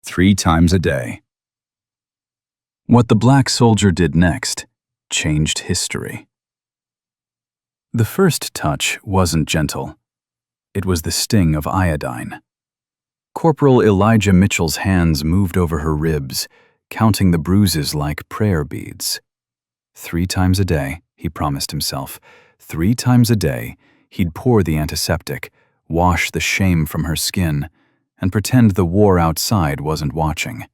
3 times a day. What the black soldier did next changed history. The first touch wasn't gentle. It was the sting of iodine. Corporal Elijah Mitchell's hands moved over her ribs, counting the bruises like prayer beads. 3 times a day, he promised himself. 3 times a day, he'd pour the antiseptic, wash the shame from her skin, and pretend the war outside wasn't watching.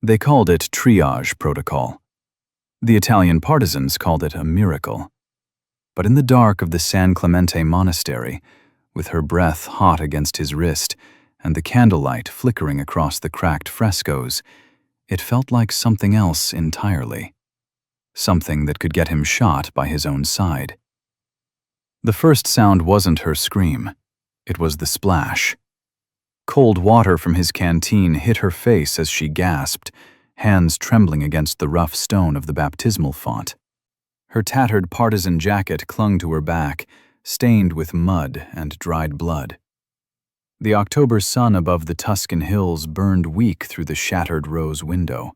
They called it triage protocol. The Italian partisans called it a miracle. But in the dark of the San Clemente monastery, with her breath hot against his wrist and the candlelight flickering across the cracked frescoes, it felt like something else entirely. Something that could get him shot by his own side. The first sound wasn't her scream. It was the splash. Cold water from his canteen hit her face as she gasped, hands trembling against the rough stone of the baptismal font. Her tattered partisan jacket clung to her back, stained with mud and dried blood. The October sun above the Tuscan hills burned weak through the shattered rose window.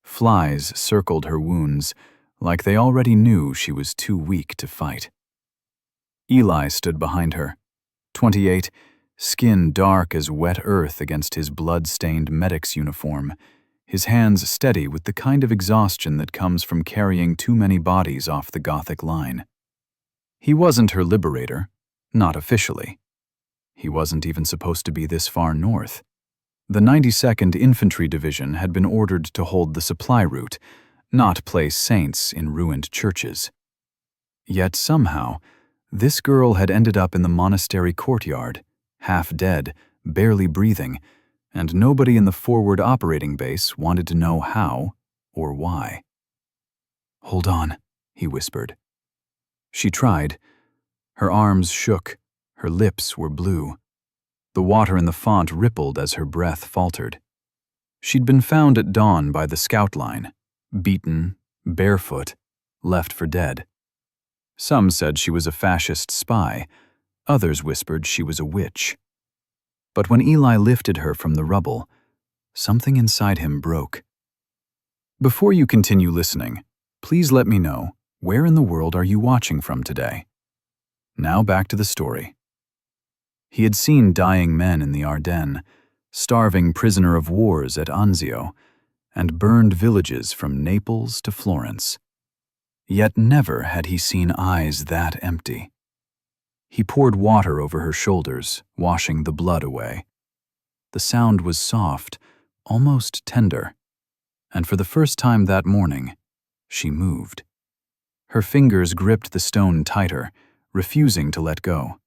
Flies circled her wounds, like they already knew she was too weak to fight. Eli stood behind her, 28, skin dark as wet earth against his blood-stained medic's uniform, his hands steady with the kind of exhaustion that comes from carrying too many bodies off the Gothic line. He wasn't her liberator, not officially. He wasn't even supposed to be this far north. The 92nd Infantry Division had been ordered to hold the supply route, not place saints in ruined churches. Yet somehow, this girl had ended up in the monastery courtyard, half dead, barely breathing, and nobody in the forward operating base wanted to know how or why. "Hold on," he whispered. She tried. Her arms shook, her lips were blue. The water in the font rippled as her breath faltered. She'd been found at dawn by the scout line, beaten, barefoot, left for dead. Some said she was a fascist spy, others whispered she was a witch. But when Eli lifted her from the rubble, something inside him broke. Before you continue listening, please let me know, where in the world are you watching from today? Now back to the story. He had seen dying men in the Ardennes, starving prisoner of wars at Anzio, and burned villages from Naples to Florence. Yet never had he seen eyes that empty. He poured water over her shoulders, washing the blood away. The sound was soft, almost tender, and for the first time that morning, she moved. Her fingers gripped the stone tighter, refusing to let go.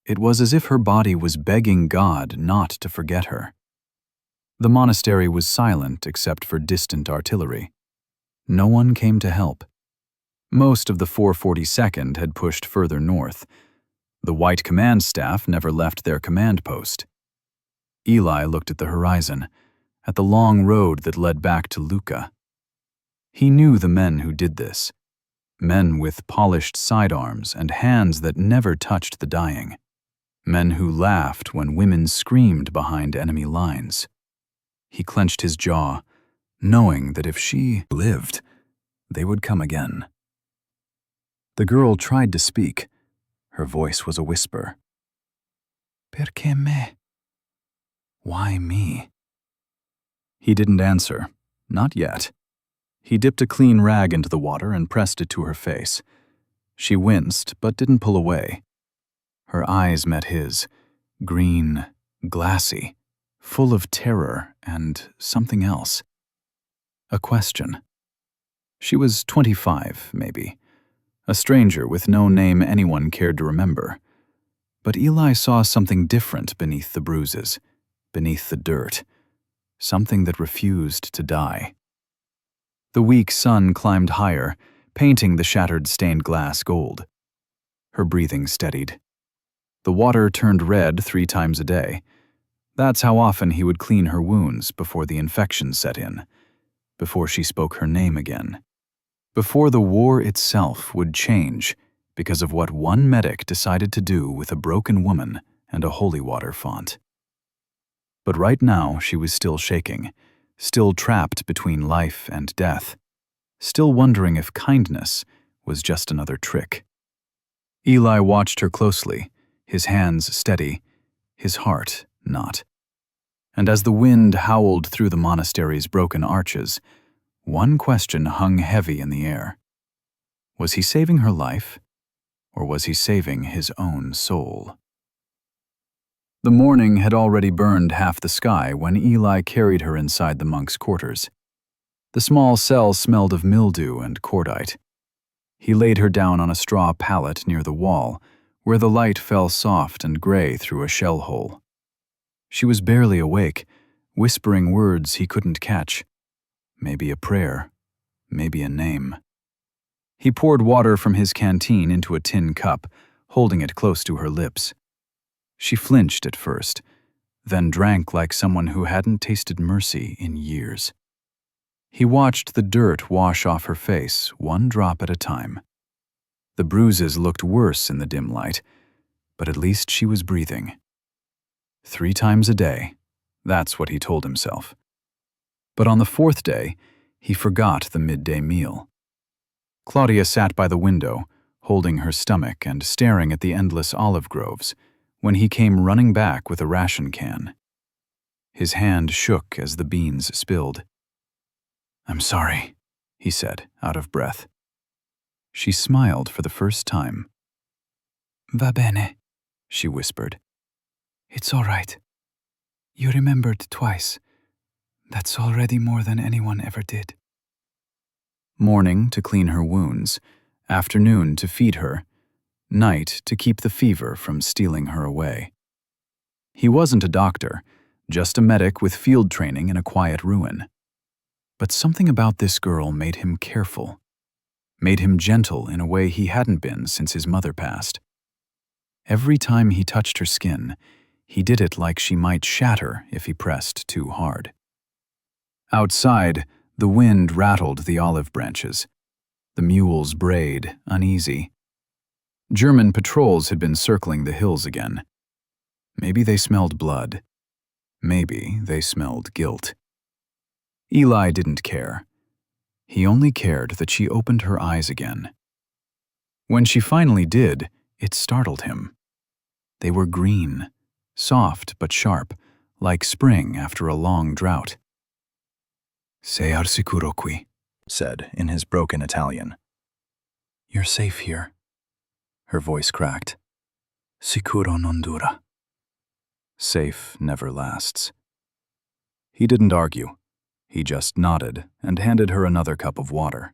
It was as if her body was begging God not to forget her. The monastery was silent except for distant artillery. No one came to help. Most of the 442nd had pushed further north. The white command staff never left their command post. Eli looked at the horizon, at the long road that led back to Lucca. He knew the men who did this, men with polished sidearms and hands that never touched the dying, men who laughed when women screamed behind enemy lines. He clenched his jaw, knowing that if she lived, they would come again. The girl tried to speak. Her voice was a whisper. "Perché me?" Why me? He didn't answer, not yet. He dipped a clean rag into the water and pressed it to her face. She winced, but didn't pull away. Her eyes met his, green, glassy, full of terror and something else. A question. She was 25, maybe. A stranger with no name anyone cared to remember. But Eli saw something different beneath the bruises, beneath the dirt, something that refused to die. The weak sun climbed higher, painting the shattered stained glass gold. Her breathing steadied. The water turned red 3 times a day. That's how often he would clean her wounds before the infection set in, before she spoke her name again. Before the war itself would change because of what one medic decided to do with a broken woman and a holy water font. But right now she was still shaking, still trapped between life and death, still wondering if kindness was just another trick. Eli watched her closely, his hands steady, his heart not. And as the wind howled through the monastery's broken arches, one question hung heavy in the air. Was he saving her life, or was he saving his own soul? The morning had already burned half the sky when Eli carried her inside the monk's quarters. The small cell smelled of mildew and cordite. He laid her down on a straw pallet near the wall, where the light fell soft and gray through a shell hole. She was barely awake, whispering words he couldn't catch. Maybe a prayer, maybe a name. He poured water from his canteen into a tin cup, holding it close to her lips. She flinched at first, then drank like someone who hadn't tasted mercy in years. He watched the dirt wash off her face, one drop at a time. The bruises looked worse in the dim light, but at least she was breathing. 3 times a day, that's what he told himself. But on the 4th day, he forgot the midday meal. Claudia sat by the window, holding her stomach and staring at the endless olive groves, when he came running back with a ration can. His hand shook as the beans spilled. "I'm sorry," he said, out of breath. She smiled for the first time. "Va bene," she whispered. "It's all right. You remembered twice. That's already more than anyone ever did." Morning to clean her wounds, afternoon to feed her, night to keep the fever from stealing her away. He wasn't a doctor, just a medic with field training in a quiet ruin. But something about this girl made him careful, made him gentle in a way he hadn't been since his mother passed. Every time he touched her skin, he did it like she might shatter if he pressed too hard. Outside, the wind rattled the olive branches. The mules brayed, uneasy. German patrols had been circling the hills again. Maybe they smelled blood. Maybe they smelled guilt. Eli didn't care. He only cared that she opened her eyes again. When she finally did, it startled him. They were green, soft but sharp, like spring after a long drought. "Sei al sicuro qui," said in his broken Italian. "You're safe here." Her voice cracked. "Sicuro non dura." Safe never lasts. He didn't argue. He just nodded and handed her another cup of water.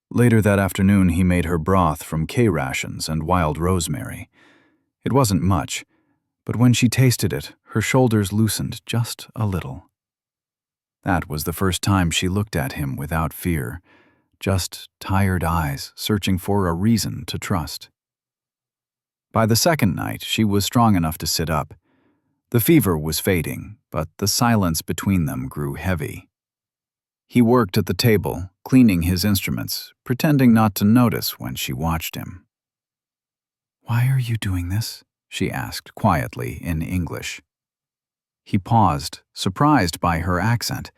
Later that afternoon he made her broth from K-rations and wild rosemary. It wasn't much, but when she tasted it, her shoulders loosened just a little. That was the first time she looked at him without fear, just tired eyes searching for a reason to trust. By the second night, she was strong enough to sit up. The fever was fading, but the silence between them grew heavy. He worked at the table, cleaning his instruments, pretending not to notice when she watched him. "Why are you doing this?" she asked quietly in English. He paused, surprised by her accent,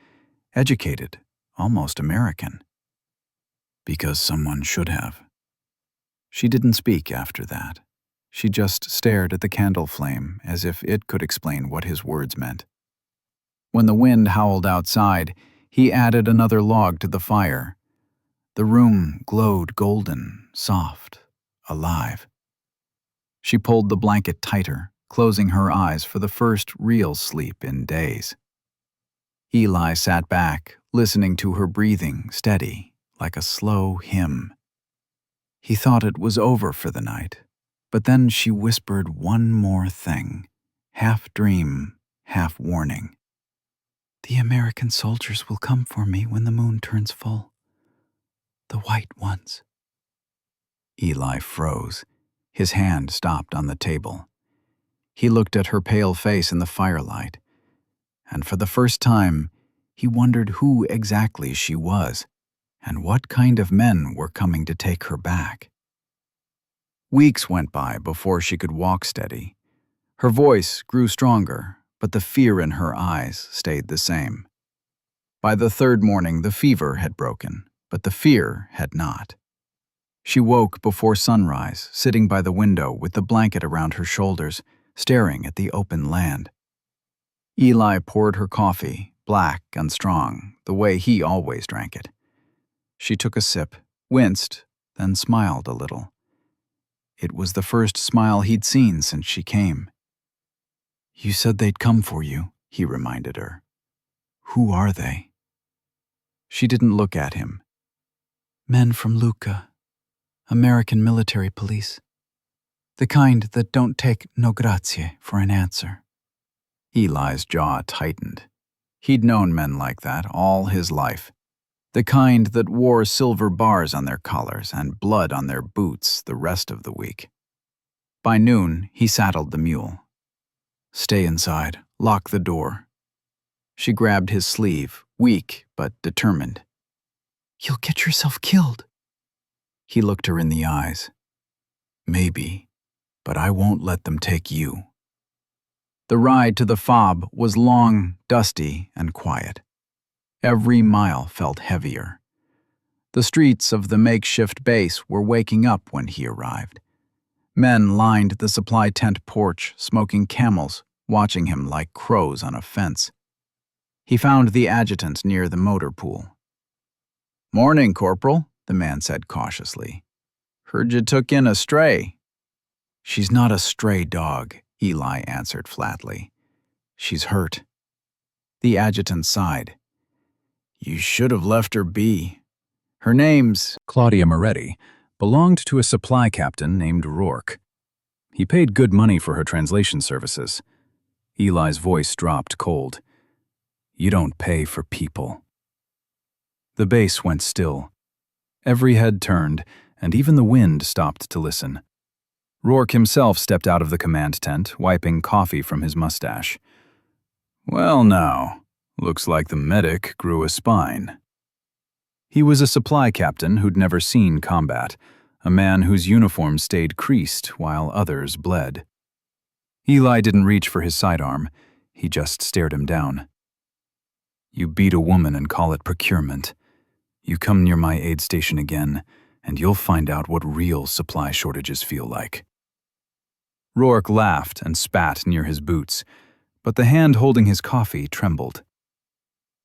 educated, almost American. "Because someone should have." She didn't speak after that. She just stared at the candle flame as if it could explain what his words meant. When the wind howled outside, he added another log to the fire. The room glowed golden, soft, alive. She pulled the blanket tighter, closing her eyes for the first real sleep in days. Eli sat back, listening to her breathing, steady, like a slow hymn. He thought it was over for the night, but then she whispered one more thing, half dream, half warning. "The American soldiers will come for me when the moon turns full. The white ones." Eli froze. His hand stopped on the table. He looked at her pale face in the firelight, and for the first time, he wondered who exactly she was and what kind of men were coming to take her back. Weeks went by before she could walk steady. Her voice grew stronger, but the fear in her eyes stayed the same. By the third morning, the fever had broken, but the fear had not. She woke before sunrise, sitting by the window with the blanket around her shoulders, staring at the open land. Eli poured her coffee, black and strong, the way he always drank it. She took a sip, winced, then smiled a little. It was the first smile he'd seen since she came. "You said they'd come for you," he reminded her. "Who are they?" She didn't look at him. "Men from Lucca, American military police. The kind that don't take no grazie for an answer." Eli's jaw tightened. He'd known men like that all his life. The kind that wore silver bars on their collars and blood on their boots the rest of the week. By noon, he saddled the mule. "Stay inside. Lock the door." She grabbed his sleeve, weak but determined. "You'll get yourself killed." He looked her in the eyes. "Maybe, but I won't let them take you." The ride to the fob was long, dusty, and quiet. Every mile felt heavier. The streets of the makeshift base were waking up when he arrived. Men lined the supply tent porch, smoking Camels, watching him like crows on a fence. He found the adjutant near the motor pool. "Morning, Corporal," the man said cautiously. "Heard you took in a stray." "She's not a stray dog," Eli answered flatly. "She's hurt." The adjutant sighed. "You should have left her be. Her name's—" Claudia Moretti belonged to a supply captain named Rourke. He paid good money for her translation services. Eli's voice dropped cold. "You don't pay for people." The base went still. Every head turned, and even the wind stopped to listen. Rourke himself stepped out of the command tent, wiping coffee from his mustache. "Well now, looks like the medic grew a spine." He was a supply captain who'd never seen combat, a man whose uniform stayed creased while others bled. Eli didn't reach for his sidearm. He just stared him down. "You beat a woman and call it procurement. You come near my aid station again, and you'll find out what real supply shortages feel like." Rourke laughed and spat near his boots, but the hand holding his coffee trembled.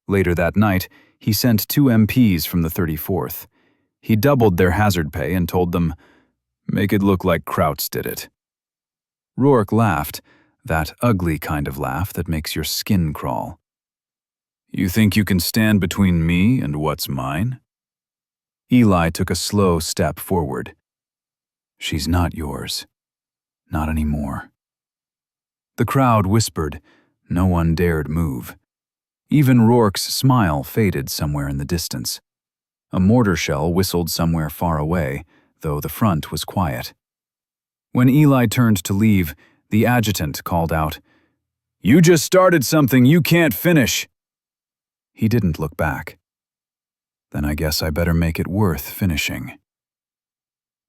Later that night, he sent 2 MPs from the 34th. He doubled their hazard pay and told them, "Make it look like Krauts did it." Rourke laughed, that ugly kind of laugh that makes your skin crawl. "You think you can stand between me and what's mine?" Eli took a slow step forward. "She's not yours. Not anymore." The crowd whispered. No one dared move. Even Rourke's smile faded somewhere in the distance. A mortar shell whistled somewhere far away, though the front was quiet. When Eli turned to leave, the adjutant called out, "You just started something you can't finish." He didn't look back. "Then I guess I better make it worth finishing."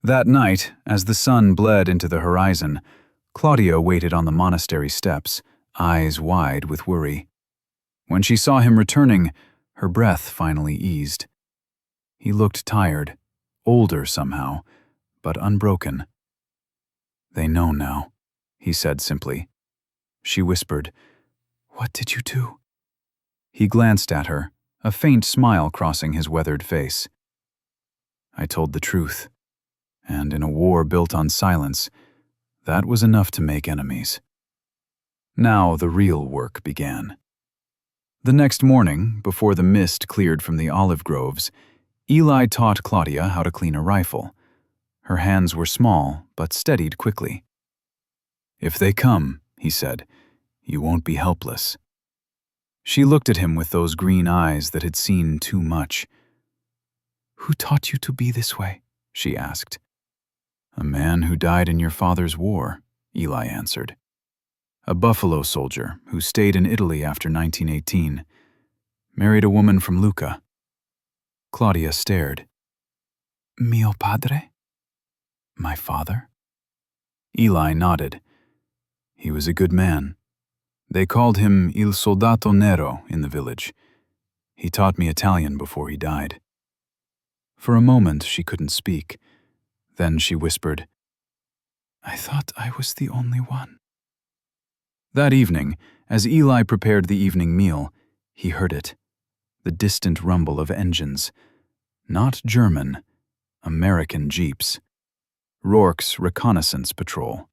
That night, as the sun bled into the horizon, Claudia waited on the monastery steps, eyes wide with worry. When she saw him returning, her breath finally eased. He looked tired, older somehow, but unbroken. "They know now," he said simply. She whispered, "What did you do?" He glanced at her, a faint smile crossing his weathered face. "I told the truth, and in a war built on silence, that was enough to make enemies." Now the real work began. The next morning, before the mist cleared from the olive groves, Eli taught Claudia how to clean a rifle. Her hands were small, but steadied quickly. "If they come," he said, "you won't be helpless." She looked at him with those green eyes that had seen too much. "Who taught you to be this way?" she asked. "A man who died in your father's war," Eli answered. "A Buffalo soldier who stayed in Italy after 1918. Married a woman from Lucca." Claudia stared. "Mio padre?" "My father?" Eli nodded. "He was a good man. They called him Il Soldato Nero in the village. He taught me Italian before he died. For a moment she couldn't speak. Then she whispered, "I thought I was the only one." That evening, as Eli prepared the evening meal, he heard it, the distant rumble of engines. Not German, American jeeps. Rourke's reconnaissance patrol.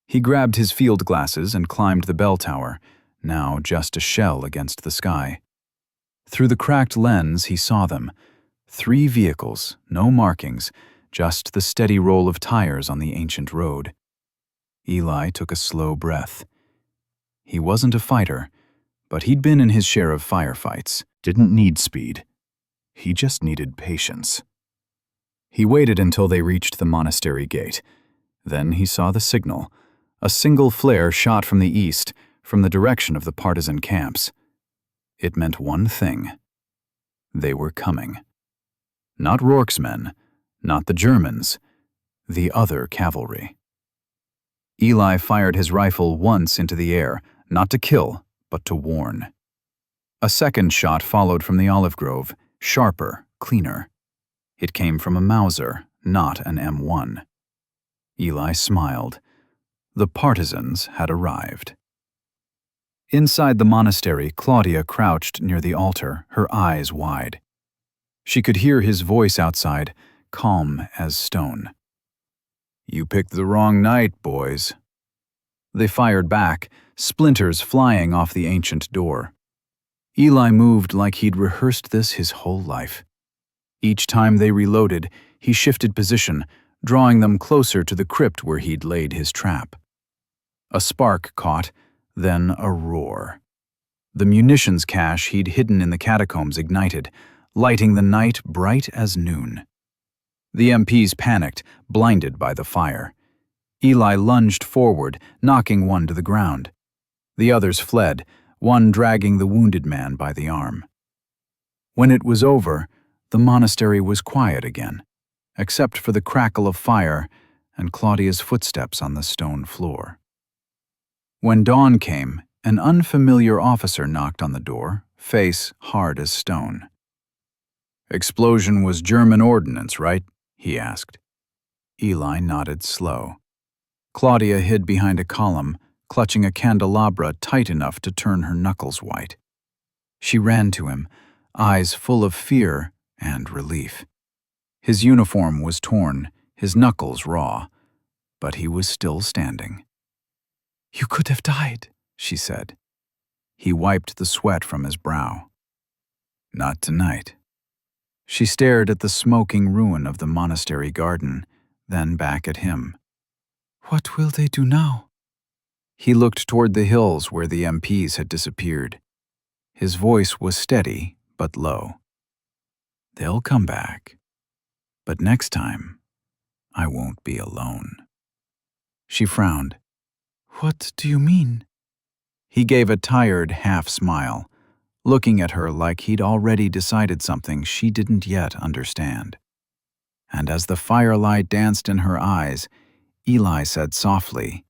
He grabbed his field glasses and climbed the bell tower, now just a shell against the sky. Through the cracked lens he saw them. 3 vehicles, no markings, just the steady roll of tires on the ancient road. Eli took a slow breath. He wasn't a fighter, but he'd been in his share of firefights. Didn't need speed. He just needed patience. He waited until they reached the monastery gate. Then he saw the signal, a single flare shot from the east, from the direction of the partisan camps. It meant one thing. They were coming. Not Rourke's men, not the Germans, the other cavalry. Eli fired his rifle once into the air, not to kill, but to warn. A second shot followed from the olive grove, sharper, cleaner. It came from a Mauser, not an M1. Eli smiled. The partisans had arrived. Inside the monastery, Claudia crouched near the altar, her eyes wide. She could hear his voice outside, calm as stone. "You picked the wrong night, boys." They fired back, splinters flying off the ancient door. Eli moved like he'd rehearsed this his whole life. Each time they reloaded, he shifted position, drawing them closer to the crypt where he'd laid his trap. A spark caught, then a roar. The munitions cache he'd hidden in the catacombs ignited, lighting the night bright as noon. The MPs panicked, blinded by the fire. Eli lunged forward, knocking one to the ground. The others fled, one dragging the wounded man by the arm. When it was over, the monastery was quiet again, except for the crackle of fire and Claudia's footsteps on the stone floor. When dawn came, an unfamiliar officer knocked on the door, face hard as stone. "Explosion was German ordnance, right?" he asked. Eli nodded slow. Claudia hid behind a column, clutching a candelabra tight enough to turn her knuckles white. She ran to him, eyes full of fear and relief. His uniform was torn, his knuckles raw, but he was still standing. "You could have died," she said. He wiped the sweat from his brow. "Not tonight." She stared at the smoking ruin of the monastery garden, then back at him. "What will they do now?" He looked toward the hills where the MPs had disappeared. His voice was steady but low. "They'll come back. But next time, I won't be alone." She frowned. "What do you mean?" He gave a tired half-smile, looking at her like he'd already decided something she didn't yet understand. And as the firelight danced in her eyes, Eli said softly,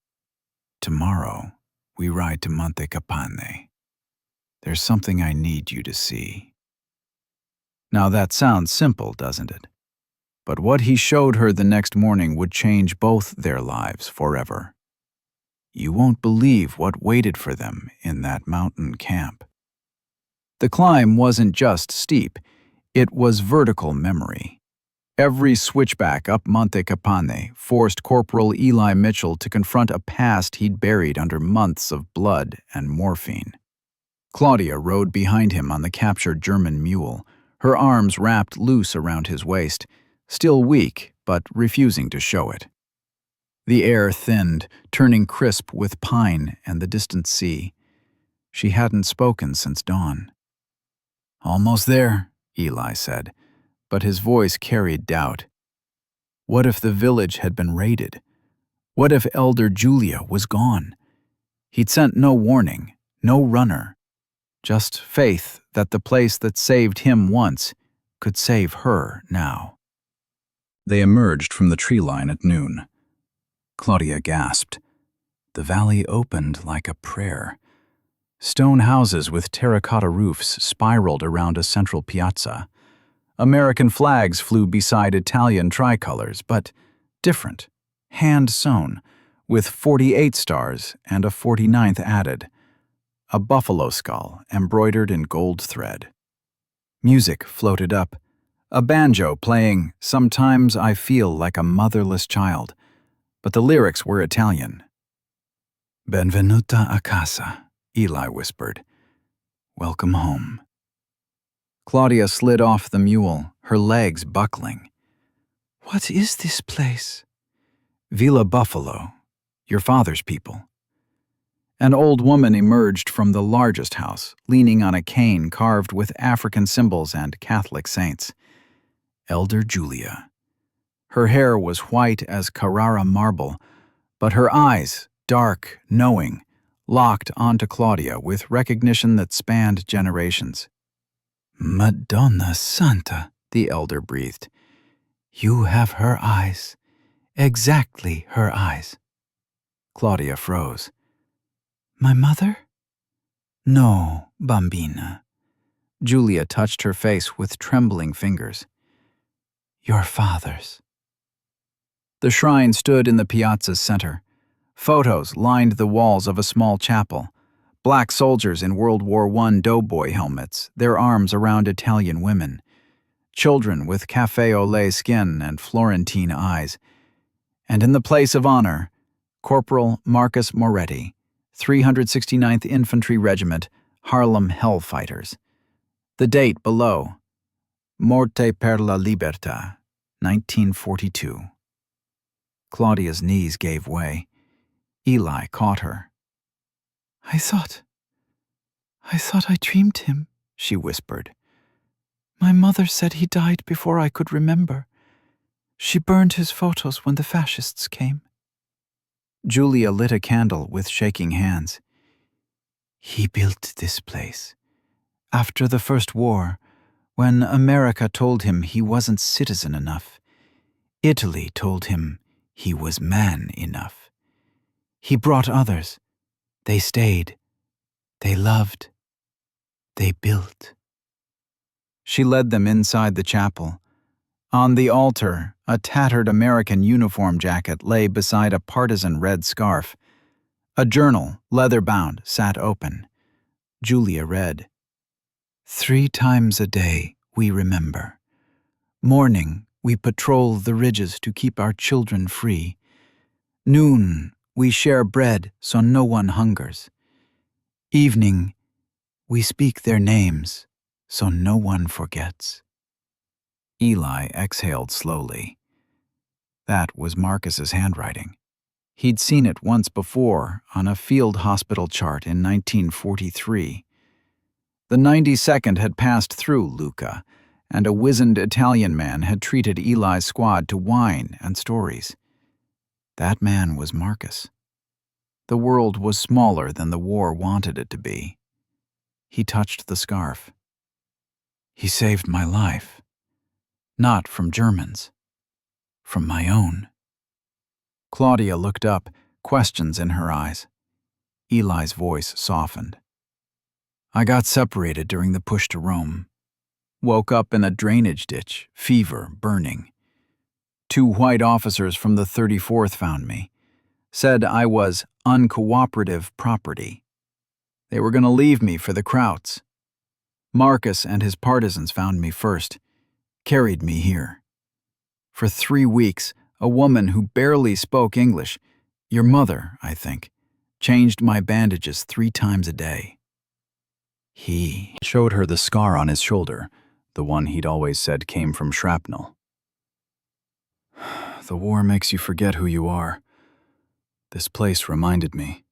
"Tomorrow, we ride to Monte Capane. There's something I need you to see." Now that sounds simple, doesn't it? But what he showed her the next morning would change both their lives forever. You won't believe what waited for them in that mountain camp. The climb wasn't just steep, it was vertical memory. Every switchback up Monte Capane forced Corporal Eli Mitchell to confront a past he'd buried under months of blood and morphine. Claudia rode behind him on the captured German mule, her arms wrapped loose around his waist, still weak but refusing to show it. The air thinned, turning crisp with pine and the distant sea. She hadn't spoken since dawn. "Almost there," Eli said, but his voice carried doubt. What if the village had been raided? What if Elder Julia was gone? He'd sent no warning, no runner, just faith that the place that saved him once could save her now. They emerged from the tree line at noon. Claudia gasped. The valley opened like a prayer, Stone houses with terracotta roofs spiraled around a central piazza. American flags flew beside Italian tricolors, but different, hand-sewn, with 48 stars and a 49th added. A buffalo skull embroidered in gold thread. Music floated up, a banjo playing "Sometimes I Feel Like a Motherless Child," but the lyrics were Italian. "Benvenuta a casa," Eli whispered. "Welcome home." Claudia slid off the mule, her legs buckling. "What is this place?" "Villa Buffalo, your father's people." An old woman emerged from the largest house, leaning on a cane carved with African symbols and Catholic saints. Elder Julia. Her hair was white as Carrara marble, but her eyes, dark, knowing, locked onto Claudia with recognition that spanned generations. "Madonna Santa," the elder breathed. "You have her eyes. Exactly her eyes." Claudia froze. "My mother?" "No, bambina." Julia touched her face with trembling fingers. "Your father's." The shrine stood in the piazza's center. Photos lined the walls of a small chapel. Black soldiers in World War I doughboy helmets, their arms around Italian women. Children with café au lait skin and Florentine eyes. And in the place of honor, Corporal Marcus Moretti, 369th Infantry Regiment, Harlem Hellfighters. The date below, Morte per la Libertà, 1942. Claudia's knees gave way. Eli caught her. I thought I dreamed him," she whispered. "My mother said he died before I could remember. She burned his photos when the fascists came." Julia lit a candle with shaking hands. "He built this place. After the First War, when America told him he wasn't citizen enough, Italy told him he was man enough. He brought others. They stayed. They loved. They built." She led them inside the chapel. On the altar, a tattered American uniform jacket lay beside a partisan red scarf. A journal, leather-bound, sat open. Julia read, "3 times a day we remember. Morning, we patrol the ridges to keep our children free. Noon, we share bread so no one hungers. Evening, we speak their names so no one forgets." Eli exhaled slowly. That was Marcus's handwriting. He'd seen it once before on a field hospital chart in 1943. The 92nd had passed through Lucca, and a wizened Italian man had treated Eli's squad to wine and stories. That man was Marcus. The world was smaller than the war wanted it to be. He touched the scarf. "He saved my life. Not from Germans. From my own." Claudia looked up, questions in her eyes. Eli's voice softened. "I got separated during the push to Rome. Woke up in a drainage ditch, fever, burning. 2 white officers from the 34th found me. Said I was uncooperative property. They were going to leave me for the Krauts. Marcus and his partisans found me first, carried me here. For 3 weeks, a woman who barely spoke English, your mother, I think, changed my bandages 3 times a day." He showed her the scar on his shoulder, the one he'd always said came from shrapnel. "The war makes you forget who you are. This place reminded me."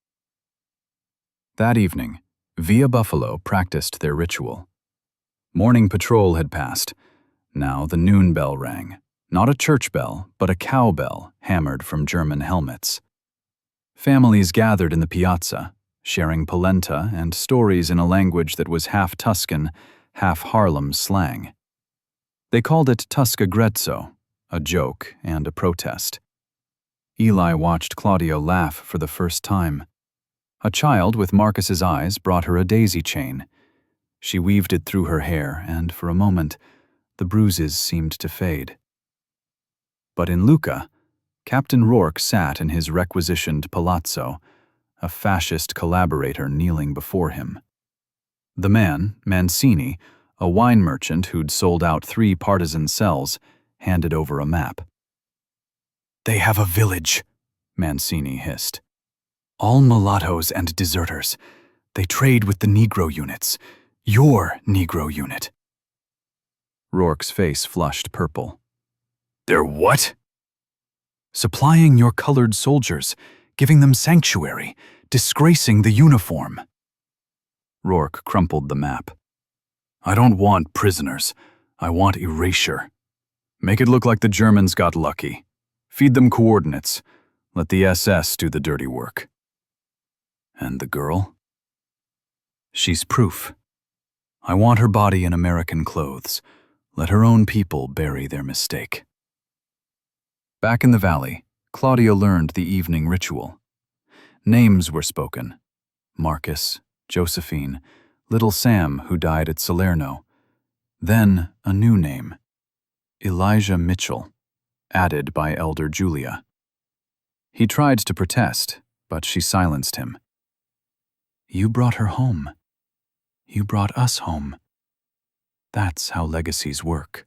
That evening, Villa Buffalo practiced their ritual. Morning patrol had passed. Now the noon bell rang. Not a church bell, but a cow bell hammered from German helmets. Families gathered in the piazza, sharing polenta and stories in a language that was half Tuscan, half Harlem slang. They called it Tusca Grezzo, a joke and a protest. Eli watched Claudio laugh for the first time. A child with Marcus's eyes brought her a daisy chain. She weaved it through her hair, and for a moment, the bruises seemed to fade. But in Lucca, Captain Rourke sat in his requisitioned palazzo, a fascist collaborator kneeling before him. The man, Mancini, a wine merchant who'd sold out 3 partisan cells, handed over a map. "They have a village," Mancini hissed. "All mulattoes and deserters. They trade with the Negro units. Your Negro unit." Rourke's face flushed purple. "They're what?" "Supplying your colored soldiers, giving them sanctuary, disgracing the uniform." Rourke crumpled the map. "I don't want prisoners. I want erasure. Make it look like the Germans got lucky. Feed them coordinates. Let the SS do the dirty work." "And the girl?" "She's proof. I want her body in American clothes. Let her own people bury their mistake." Back in the valley, Claudia learned the evening ritual. Names were spoken. Marcus, Josephine, little Sam, who died at Salerno. Then a new name, Elijah Mitchell, added by Elder Julia. He tried to protest, but she silenced him. "You brought her home. You brought us home. That's how legacies work."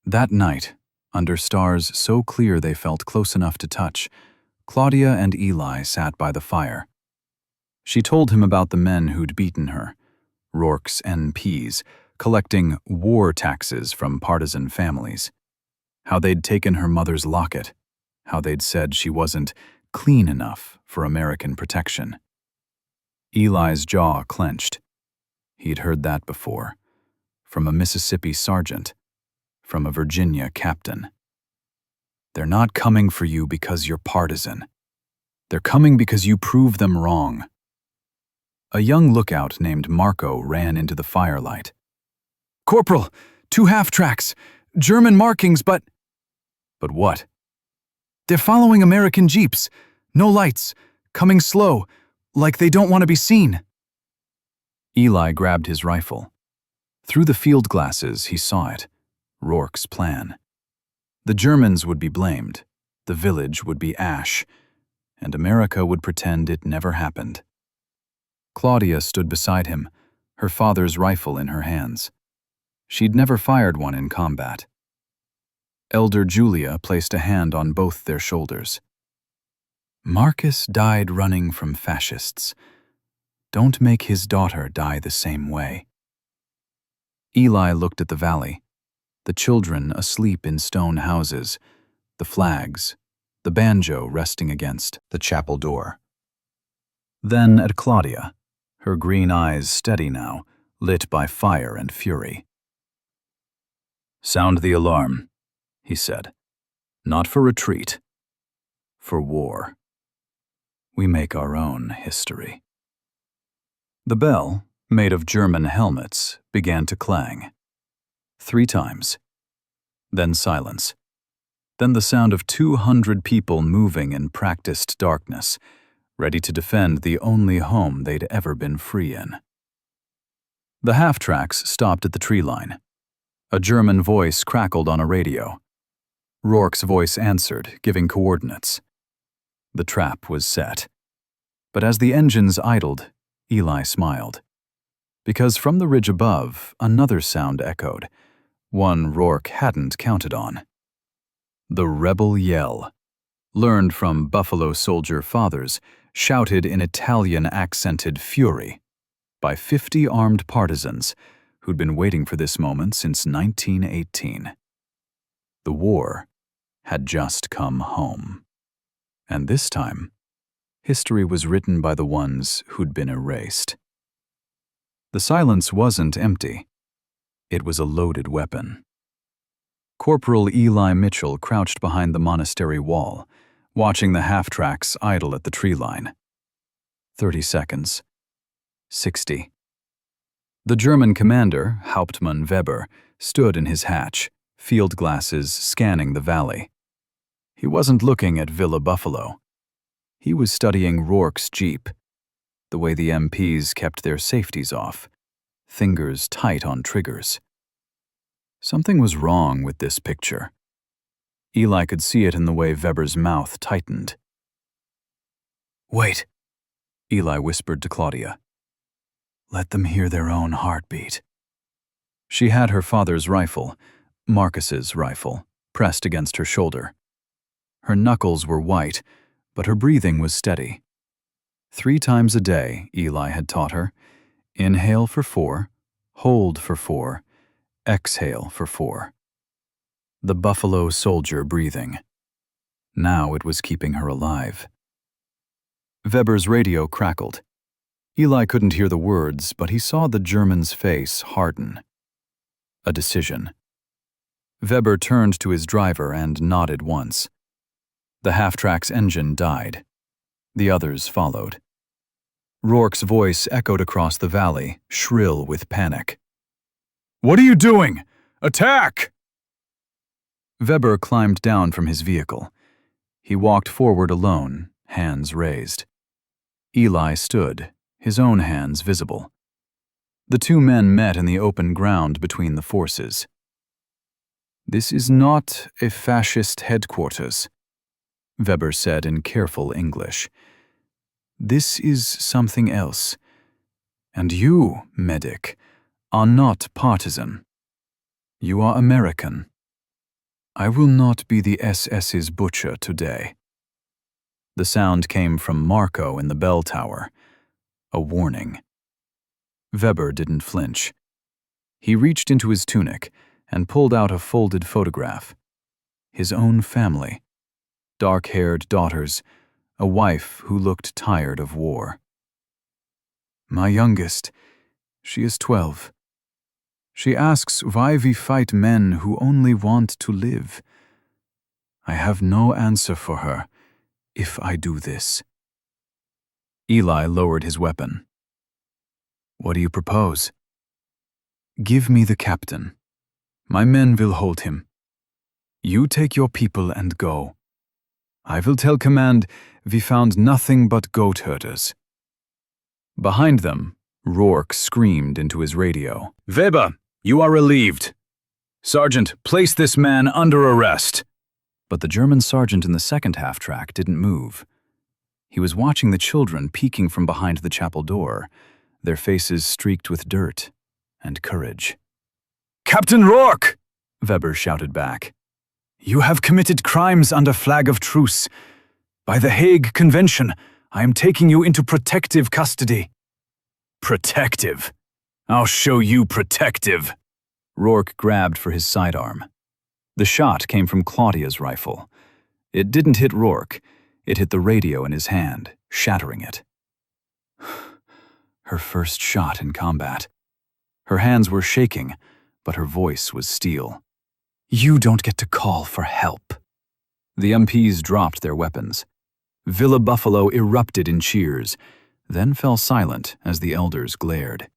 That night, under stars so clear they felt close enough to touch, Claudia and Eli sat by the fire. She told him about the men who'd beaten her, Rourke's NPs, collecting war taxes from partisan families. How they'd taken her mother's locket, how they'd said she wasn't clean enough for American protection. Eli's jaw clenched. He'd heard that before, from a Mississippi sergeant, from a Virginia captain. "They're not coming for you because you're partisan. They're coming because you prove them wrong." A young lookout named Marco ran into the firelight. "Corporal, 2 half-tracks, German markings, but..." "But what?" "They're following American jeeps, no lights, coming slow, like they don't want to be seen." Eli grabbed his rifle. Through the field glasses, he saw it. Rourke's plan. The Germans would be blamed, the village would be ash, and America would pretend it never happened. Claudia stood beside him, her father's rifle in her hands. She'd never fired one in combat. Elder Julia placed a hand on both their shoulders. "Marcus died running from fascists. Don't make his daughter die the same way." Eli looked at the valley. The children asleep in stone houses, the flags, the banjo resting against the chapel door. Then at Claudia, her green eyes steady now, lit by fire and fury. "Sound the alarm," he said. "Not for retreat, for war. We make our own history." The bell, made of German helmets, began to clang. 3 times. Then silence. Then the sound of 200 people moving in practiced darkness, ready to defend the only home they'd ever been free in. The half-tracks stopped at the tree line. A German voice crackled on a radio. Rourke's voice answered, giving coordinates. The trap was set. But as the engines idled, Eli smiled. Because from the ridge above, another sound echoed, one Rourke hadn't counted on. The rebel yell, learned from Buffalo Soldier fathers, shouted in Italian-accented fury by 50 armed partisans who'd been waiting for this moment since 1918. The war had just come home. And this time, history was written by the ones who'd been erased. The silence wasn't empty. It was a loaded weapon. Corporal Eli Mitchell crouched behind the monastery wall, watching the half-tracks idle at the tree line. 30 seconds. 60. The German commander, Hauptmann Weber, stood in his hatch, field glasses scanning the valley. He wasn't looking at Villa Buffalo. He was studying Rourke's Jeep, the way the MPs kept their safeties off, fingers tight on triggers. Something was wrong with this picture. Eli could see it in the way Weber's mouth tightened. "Wait," Eli whispered to Claudia. "Let them hear their own heartbeat." She had her father's rifle, Marcus's rifle, pressed against her shoulder. Her knuckles were white, but her breathing was steady. 3 times a day, Eli had taught her, inhale for 4, hold for 4, exhale for 4. The buffalo soldier breathing. Now it was keeping her alive. Weber's radio crackled. Eli couldn't hear the words, but he saw the German's face harden. A decision. Weber turned to his driver and nodded once. The half-track's engine died. The others followed. Rourke's voice echoed across the valley, shrill with panic. "What are you doing? Attack!" Weber climbed down from his vehicle. He walked forward alone, hands raised. Eli stood, his own hands visible. The 2 men met in the open ground between the forces. "This is not a fascist headquarters," Weber said in careful English. "This is something else. And you, medic, are not partisan. You are American. I will not be the SS's butcher today." The sound came from Marco in the bell tower. A warning. Weber didn't flinch. He reached into his tunic and pulled out a folded photograph. His own family. Dark-haired daughters, a wife who looked tired of war. "My youngest, she is 12. She asks why we fight men who only want to live. I have no answer for her if I do this." Eli lowered his weapon. "What do you propose?" "Give me the captain. My men will hold him. You take your people and go. I will tell command we found nothing but goat herders." Behind them, Rourke screamed into his radio. "Weber, you are relieved. Sergeant, place this man under arrest." But the German sergeant in the second half-track didn't move. He was watching the children peeking from behind the chapel door, their faces streaked with dirt and courage. "Captain Rourke!" Weber shouted back. "You have committed crimes under flag of truce. By the Hague Convention, I am taking you into protective custody." "Protective? I'll show you protective." Rourke grabbed for his sidearm. The shot came from Claudia's rifle. It didn't hit Rourke. It hit the radio in his hand, shattering it. Her first shot in combat. Her hands were shaking, but her voice was steel. "You don't get to call for help." The MPs dropped their weapons. Villa Buffalo erupted in cheers, then fell silent as the elders glared.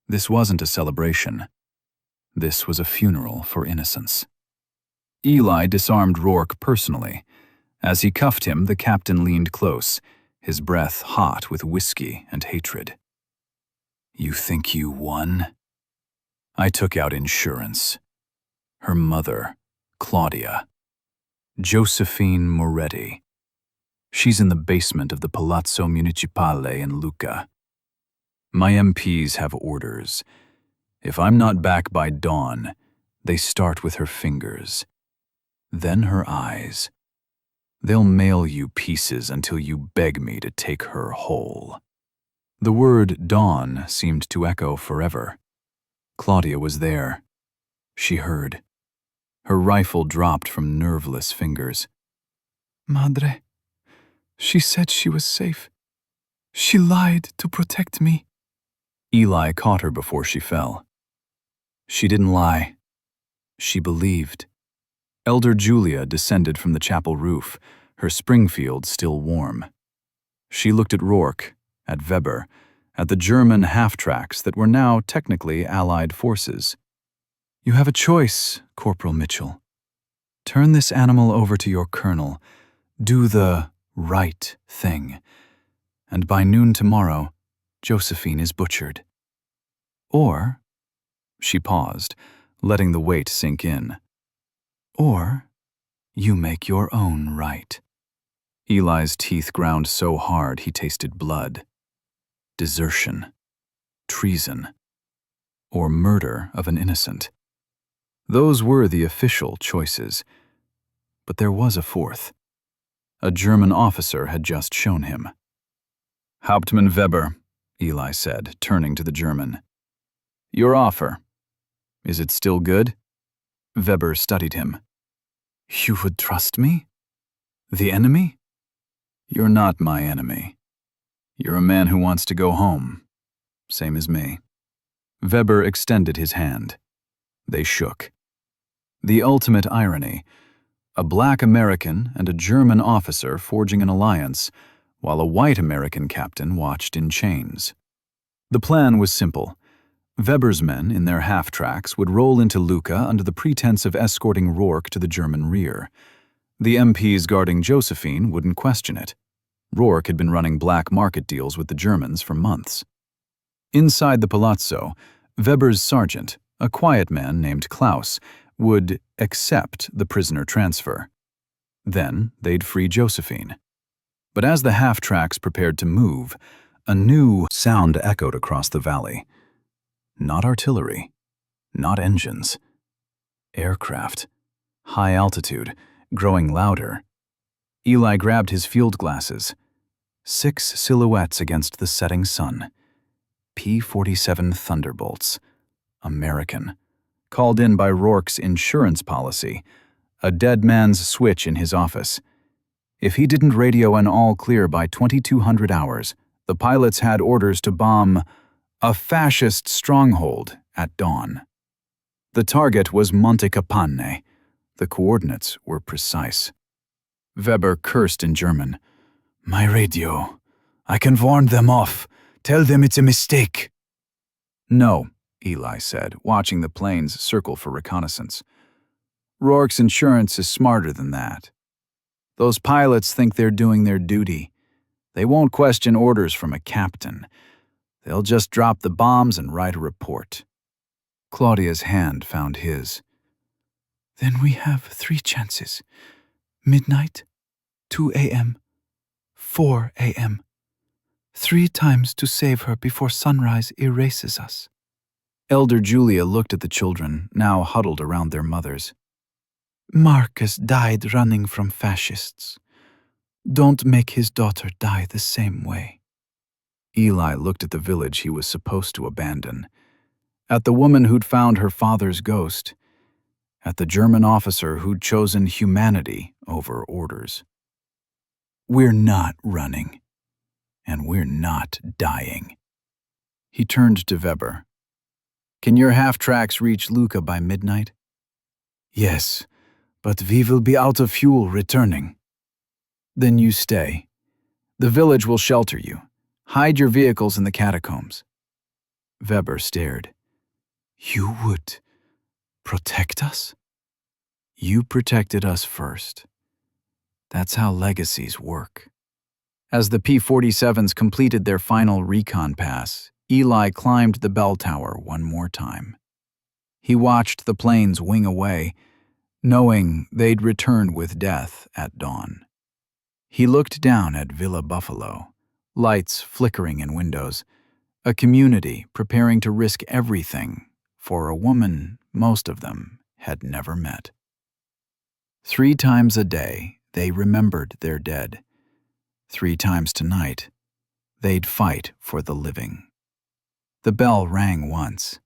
This wasn't a celebration. This was a funeral for innocence. Eli disarmed Rourke personally. As he cuffed him, the captain leaned close, his breath hot with whiskey and hatred. "You think you won? I took out insurance. Her mother, Claudia. Josephine Moretti. She's in the basement of the Palazzo Municipale in Lucca. My MPs have orders. If I'm not back by dawn, they start with her fingers. Then her eyes. They'll mail you pieces until you beg me to take her whole." The word dawn seemed to echo forever. Claudia was there. She heard. Her rifle dropped from nerveless fingers. "Madre, she said she was safe. She lied to protect me." Eli caught her before she fell. She didn't lie. She believed. Elder Julia descended from the chapel roof, her Springfield still warm. She looked at Rourke, at Weber, at the German half-tracks that were now technically Allied forces. "You have a choice, Corporal Mitchell. Turn this animal over to your colonel. Do the right thing, and by noon tomorrow, Josephine is butchered. Or, she paused, letting the weight sink in, or you make your own right. Eli's teeth ground so hard he tasted blood. Desertion, treason, or murder of an innocent. Those were the official choices. But there was a fourth. A German officer had just shown him. Hauptmann Weber, Eli said, turning to the German. Your offer. Is it still good? Weber studied him. You would trust me? The enemy? You're not my enemy. You're a man who wants to go home. Same as me. Weber extended his hand. They shook. The ultimate irony. A black American and a German officer forging an alliance, while a white American captain watched in chains. The plan was simple. Weber's men, in their half-tracks, would roll into Lucca under the pretense of escorting Rourke to the German rear. The MPs guarding Josephine wouldn't question it. Rourke had been running black market deals with the Germans for months. Inside the palazzo, Weber's sergeant, a quiet man named Klaus, would accept the prisoner transfer. Then they'd free Josephine. But as the half-tracks prepared to move, a new sound echoed across the valley. Not artillery, not engines. Aircraft. High altitude, growing louder. Eli grabbed his field glasses. 6 silhouettes against the setting sun. P-47 Thunderbolts. American. Called in by Rourke's insurance policy. A dead man's switch in his office. If he didn't radio an all-clear by 2200 hours, the pilots had orders to bomb a fascist stronghold at dawn. The target was Monte Capanne. The coordinates were precise. Weber cursed in German. My radio. I can warn them off. Tell them it's a mistake. No, Eli said, watching the planes circle for reconnaissance. Rourke's insurance is smarter than that. Those pilots think they're doing their duty. They won't question orders from a captain. They'll just drop the bombs and write a report. Claudia's hand found his. Then we have 3 chances. Midnight, 2 a.m., 4 a.m. 3 times to save her before sunrise erases us. Elder Julia looked at the children, now huddled around their mothers. Marcus died running from fascists. Don't make his daughter die the same way. Eli looked at the village he was supposed to abandon, at the woman who'd found her father's ghost, at the German officer who'd chosen humanity over orders. We're not running, and we're not dying. He turned to Weber. Can your half-tracks reach Lucca by midnight? Yes, but we will be out of fuel returning. Then you stay. The village will shelter you. Hide your vehicles in the catacombs. Weber stared. You would protect us? You protected us first. That's how legacies work. As the P-47s completed their final recon pass, Eli climbed the bell tower one more time. He watched the planes wing away, knowing they'd return with death at dawn. He looked down at Villa Buffalo, lights flickering in windows, a community preparing to risk everything for a woman most of them had never met. 3 times a day, they remembered their dead. 3 times tonight, they'd fight for the living. The bell rang once.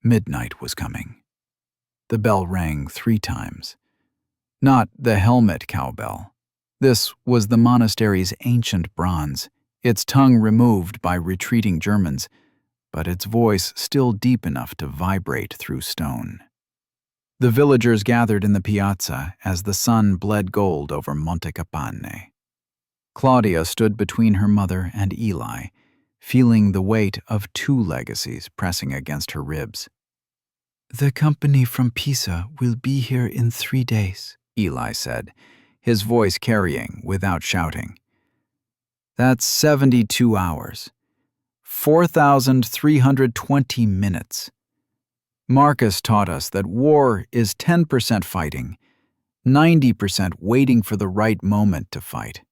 Midnight was coming. The bell rang 3 times. Not the helmet cowbell. This was the monastery's ancient bronze, its tongue removed by retreating Germans, but its voice still deep enough to vibrate through stone. The villagers gathered in the piazza as the sun bled gold over Monte Capanne. Claudia stood between her mother and Eli, feeling the weight of 2 legacies pressing against her ribs. The company from Pisa will be here in 3 days, Eli said, his voice carrying without shouting. That's 72 hours. 4,320 minutes. Marcus taught us that war is 10% fighting, 90% waiting for the right moment to fight.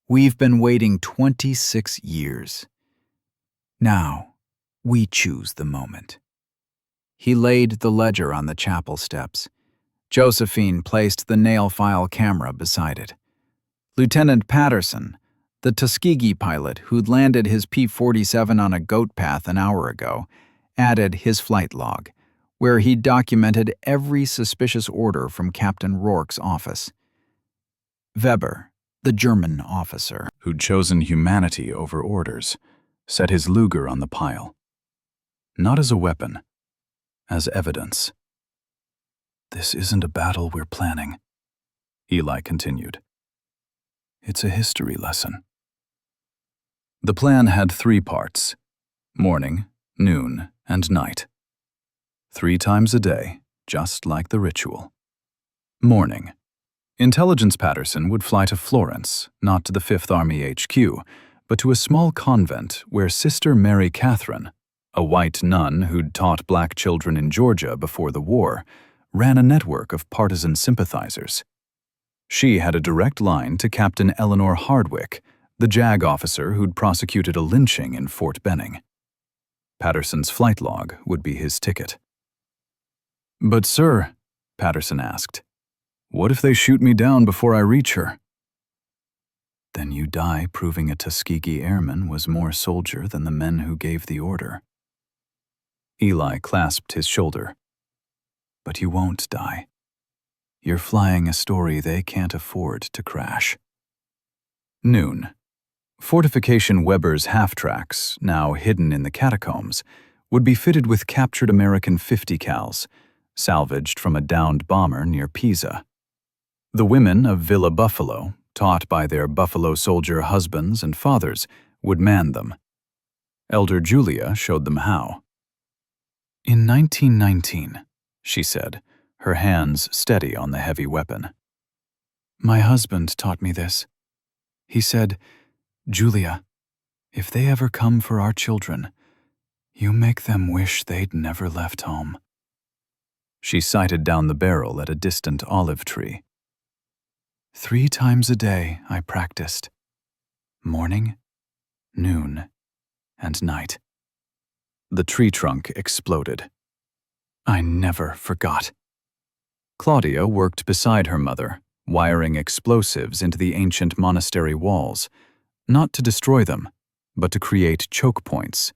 We've been waiting 26 years. Now, we choose the moment. He laid the ledger on the chapel steps. Josephine placed the nail file camera beside it. Lieutenant Patterson, the Tuskegee pilot who'd landed his P-47 on a goat path an hour ago, added his flight log, where he documented every suspicious order from Captain Rourke's office. Weber, the German officer, who'd chosen humanity over orders, set his Luger on the pile. Not as a weapon, as evidence. "This isn't a battle we're planning," Eli continued. "It's a history lesson." The plan had 3 parts: morning, noon, and night. 3 times a day, just like the ritual. Morning. Intelligence Patterson would fly to Florence, not to the 5th Army HQ, but to a small convent where Sister Mary Catherine, a white nun who'd taught black children in Georgia before the war, ran a network of partisan sympathizers. She had a direct line to Captain Eleanor Hardwick, the JAG officer who'd prosecuted a lynching in Fort Benning. Patterson's flight log would be his ticket. "But sir," Patterson asked, "what if they shoot me down before I reach her?" "Then you die proving a Tuskegee airman was more soldier than the men who gave the order." Eli clasped his shoulder. "But you won't die. You're flying a story they can't afford to crash." Noon. Fortification Weber's half-tracks, now hidden in the catacombs, would be fitted with captured American 50 cals, salvaged from a downed bomber near Pisa. The women of Villa Buffalo, taught by their Buffalo soldier husbands and fathers, would man them. Elder Julia showed them how. "In 1919, she said, her hands steady on the heavy weapon. "My husband taught me this. He said, 'Julia, if they ever come for our children, you make them wish they'd never left home.'" She sighted down the barrel at a distant olive tree. "3 times a day I practiced. Morning, noon, and night." The tree trunk exploded. "I never forgot." Claudia worked beside her mother, wiring explosives into the ancient monastery walls, not to destroy them, but to create choke points.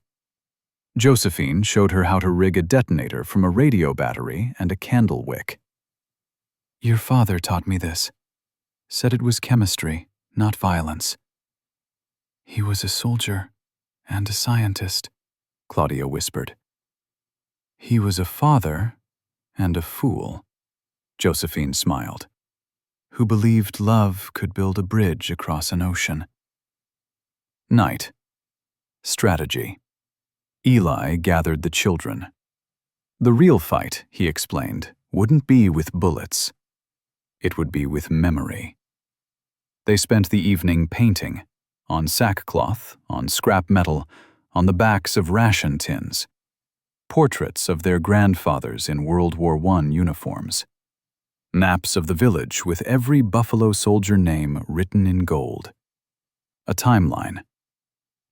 Josephine showed her how to rig a detonator from a radio battery and a candle wick. "Your father taught me this. Said it was chemistry, not violence." "He was a soldier and a scientist," Claudia whispered. "He was a father and a fool," Josephine smiled, "who believed love could build a bridge across an ocean." Night. Strategy. Eli gathered the children. The real fight, he explained, wouldn't be with bullets. It would be with memory. They spent the evening painting, on sackcloth, on scrap metal, on the backs of ration tins. Portraits of their grandfathers in World War I uniforms. Maps of the village with every Buffalo soldier name written in gold. A timeline.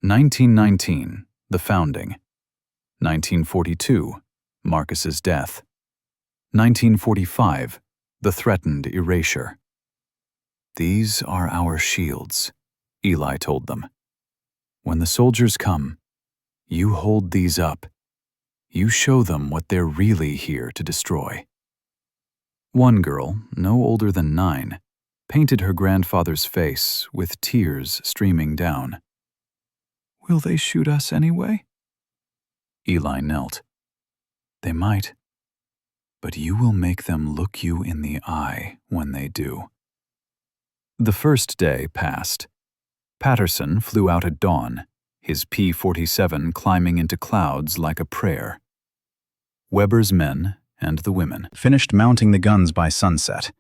1919, the founding. 1942, Marcus's death. 1945, the threatened erasure. "These are our shields," Eli told them. "When the soldiers come, you hold these up. You show them what they're really here to destroy." One girl, no older than 9, painted her grandfather's face with tears streaming down. "Will they shoot us anyway?" Eli knelt. "They might, but you will make them look you in the eye when they do." The first day passed. Patterson flew out at dawn, his P-47 climbing into clouds like a prayer. Weber's men and the women finished mounting the guns by sunset.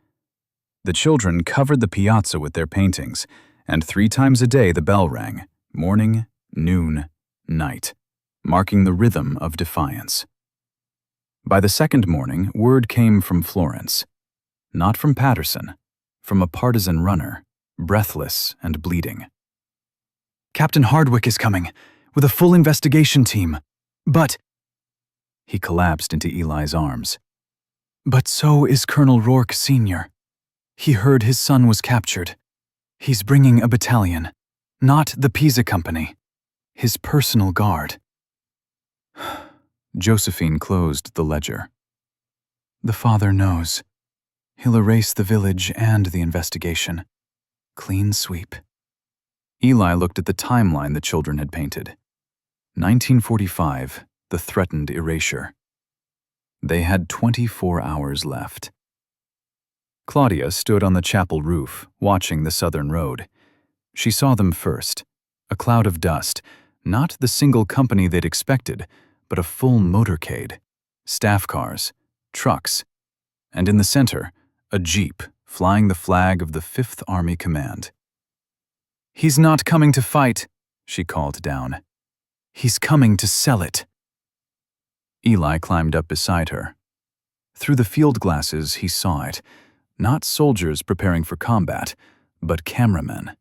The children covered the piazza with their paintings, and 3 times a day the bell rang, morning, noon, night, marking the rhythm of defiance. By the second morning, word came from Florence. Not from Patterson, from a partisan runner, breathless and bleeding. "Captain Hardwick is coming, with a full investigation team. But—" He collapsed into Eli's arms. "But so is Colonel Rourke Sr. He heard his son was captured. He's bringing a battalion, not the Pisa Company, his personal guard." Josephine closed the ledger. "The father knows. He'll erase the village and the investigation. Clean sweep." Eli looked at the timeline the children had painted. 1945, the threatened erasure. They had 24 hours left. Claudia stood on the chapel roof, watching the southern road. She saw them first. A cloud of dust, not the single company they'd expected, but a full motorcade, staff cars, trucks, and in the center, a jeep flying the flag of the 5th Army Command. "He's not coming to fight," she called down. "He's coming to sell it." Eli climbed up beside her. Through the field glasses, he saw it. Not soldiers preparing for combat, but cameramen,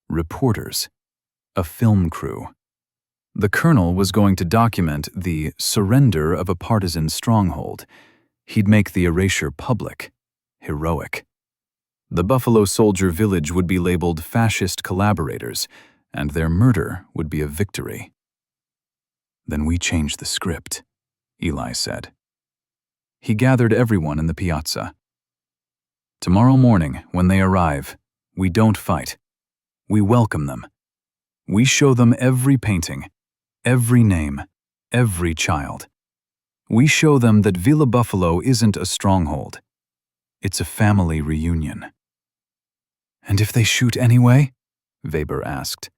reporters, a film crew. The colonel was going to document the surrender of a partisan stronghold. He'd make the erasure public, heroic. The Buffalo Soldier village would be labeled fascist collaborators, and their murder would be a victory. "Then we change the script," Eli said. He gathered everyone in the piazza. "Tomorrow morning, when they arrive, we don't fight. We welcome them. We show them every painting, every name, every child. We show them that Villa Buffalo isn't a stronghold. It's a family reunion." "And if they shoot anyway?" Weber asked.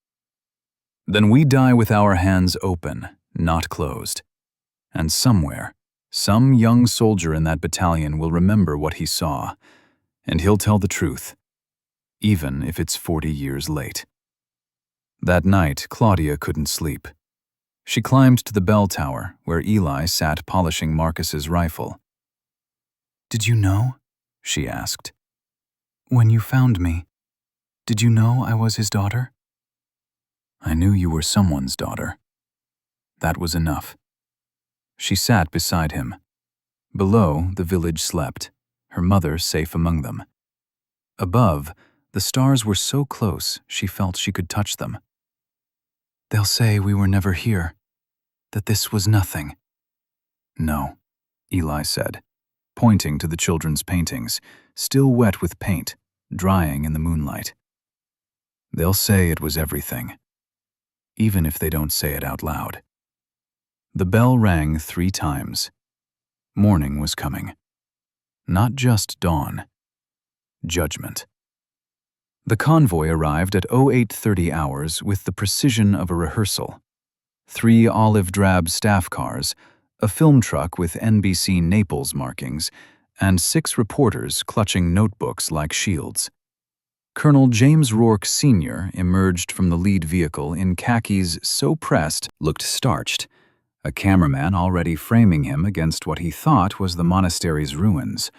"Then we die with our hands open, not closed. And somewhere, some young soldier in that battalion will remember what he saw, and he'll tell the truth, even if it's 40 years late." That night, Claudia couldn't sleep. She climbed to the bell tower, where Eli sat polishing Marcus's rifle. "Did you know?" she asked. "When you found me, did you know I was his daughter?" "I knew you were someone's daughter. That was enough." She sat beside him. Below, the village slept, her mother safe among them. Above, the stars were so close she felt she could touch them. "They'll say we were never here, that this was nothing." "No," Eli said, pointing to the children's paintings, still wet with paint, drying in the moonlight. "They'll say it was everything, even if they don't say it out loud." The bell rang 3 times. Morning was coming. Not just dawn. Judgment. The convoy arrived at 0830 hours with the precision of a rehearsal. 3 olive-drab staff cars, a film truck with NBC Naples markings, and 6 reporters clutching notebooks like shields. Colonel James Rourke Sr. emerged from the lead vehicle in khakis so pressed looked starched, a cameraman already framing him against what he thought was the monastery's ruins,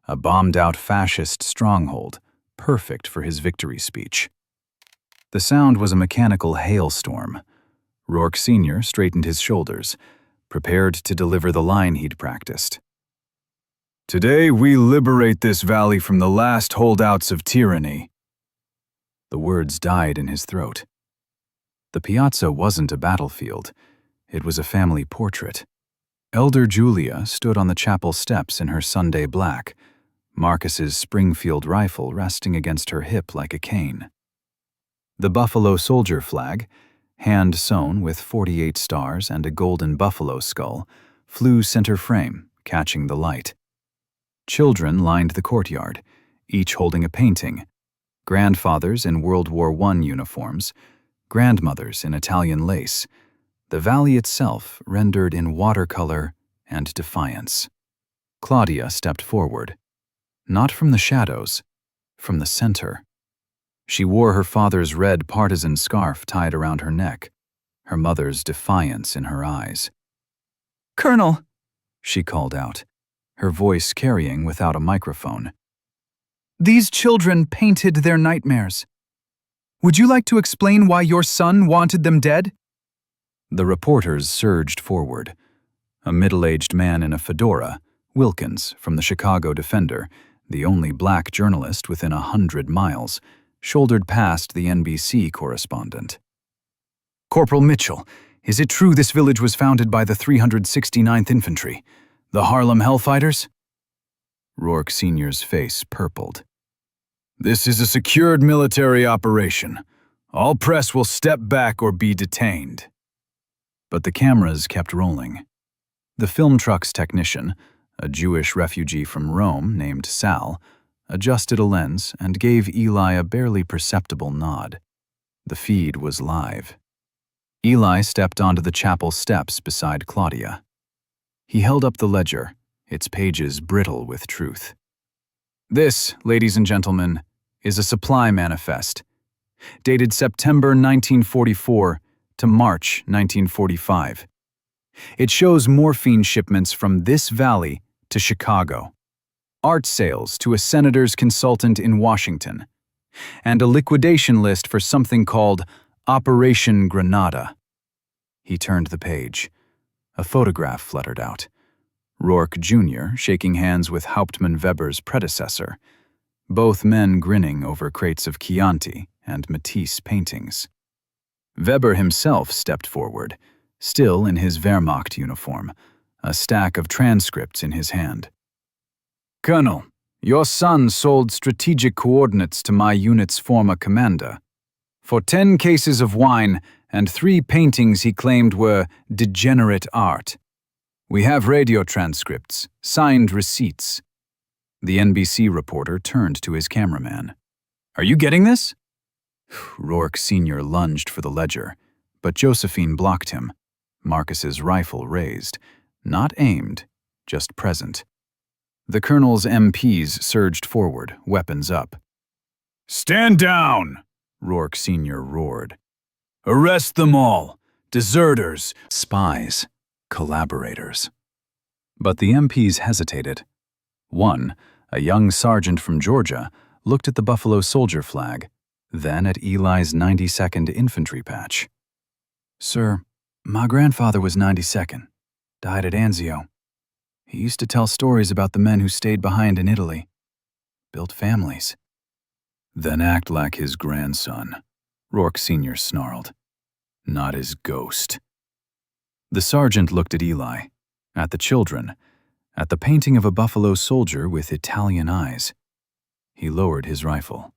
a bombed-out fascist stronghold, perfect for his victory speech. The sound was a mechanical hailstorm. Rourke Sr. straightened his shoulders, prepared to deliver the line he'd practiced. "Today we liberate this valley from the last holdouts of tyranny." The words died in his throat. The piazza wasn't a battlefield. It was a family portrait. Elder Julia stood on the chapel steps in her Sunday black, Marcus's Springfield rifle resting against her hip like a cane. The Buffalo Soldier flag, hand-sewn with 48 stars and a golden buffalo skull, flew center frame, catching the light. Children lined the courtyard, each holding a painting, grandfathers in World War I uniforms, grandmothers in Italian lace, the valley itself rendered in watercolor and defiance. Claudia stepped forward, not from the shadows, from the center. She wore her father's red partisan scarf tied around her neck, her mother's defiance in her eyes. "Colonel," she called out, her voice carrying without a microphone. "These children painted their nightmares. Would you like to explain why your son wanted them dead?" The reporters surged forward. A middle-aged man in a fedora, Wilkins from the Chicago Defender, the only black journalist within 100 miles, shouldered past the NBC correspondent. "Corporal Mitchell, is it true this village was founded by the 369th Infantry, the Harlem Hellfighters?" Rourke Sr.'s face purpled. "This is a secured military operation. All press will step back or be detained." But the cameras kept rolling. The film truck's technician, a Jewish refugee from Rome named Sal, adjusted a lens and gave Eli a barely perceptible nod. The feed was live. Eli stepped onto the chapel steps beside Claudia. He held up the ledger, its pages brittle with truth. "This, ladies and gentlemen, is a supply manifest, dated September 1944 to March 1945. It shows morphine shipments from this valley to Chicago, art sales to a senator's consultant in Washington, and a liquidation list for something called Operation Granada." He turned the page. A photograph fluttered out. Rourke Jr. shaking hands with Hauptmann Weber's predecessor, both men grinning over crates of Chianti and Matisse paintings. Weber himself stepped forward, still in his Wehrmacht uniform, a stack of transcripts in his hand. "Colonel, your son sold strategic coordinates to my unit's former commander. For 10 cases of wine and 3 paintings he claimed were degenerate art. We have radio transcripts, signed receipts." The NBC reporter turned to his cameraman. "Are you getting this?" Rourke Sr. lunged for the ledger, but Josephine blocked him, Marcus's rifle raised, not aimed, just present. The colonel's MPs surged forward, weapons up. "Stand down!" Rourke Sr. roared. "Arrest them all! Deserters, spies, collaborators." But the MPs hesitated. One, a young sergeant from Georgia, looked at the Buffalo Soldier flag, then at Eli's 92nd Infantry patch. "Sir, my grandfather was 92nd, died at Anzio. He used to tell stories about the men who stayed behind in Italy, built families." "Then act like his grandson," Rourke Sr. snarled. "Not his ghost." The sergeant looked at Eli, at the children, at the painting of a Buffalo Soldier with Italian eyes. He lowered his rifle.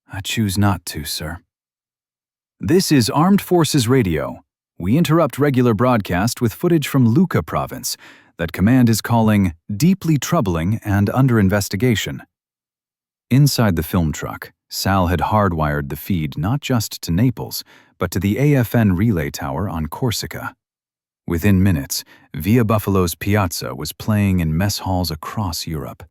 "I choose not to, sir." This is Armed Forces Radio. We interrupt regular broadcast with footage from Lucca Province that command is calling deeply troubling and under investigation. Inside the film truck, Sal had hardwired the feed not just to Naples, but to the AFN relay tower on Corsica. Within minutes, Via Buffalo's Piazza was playing in mess halls across Europe.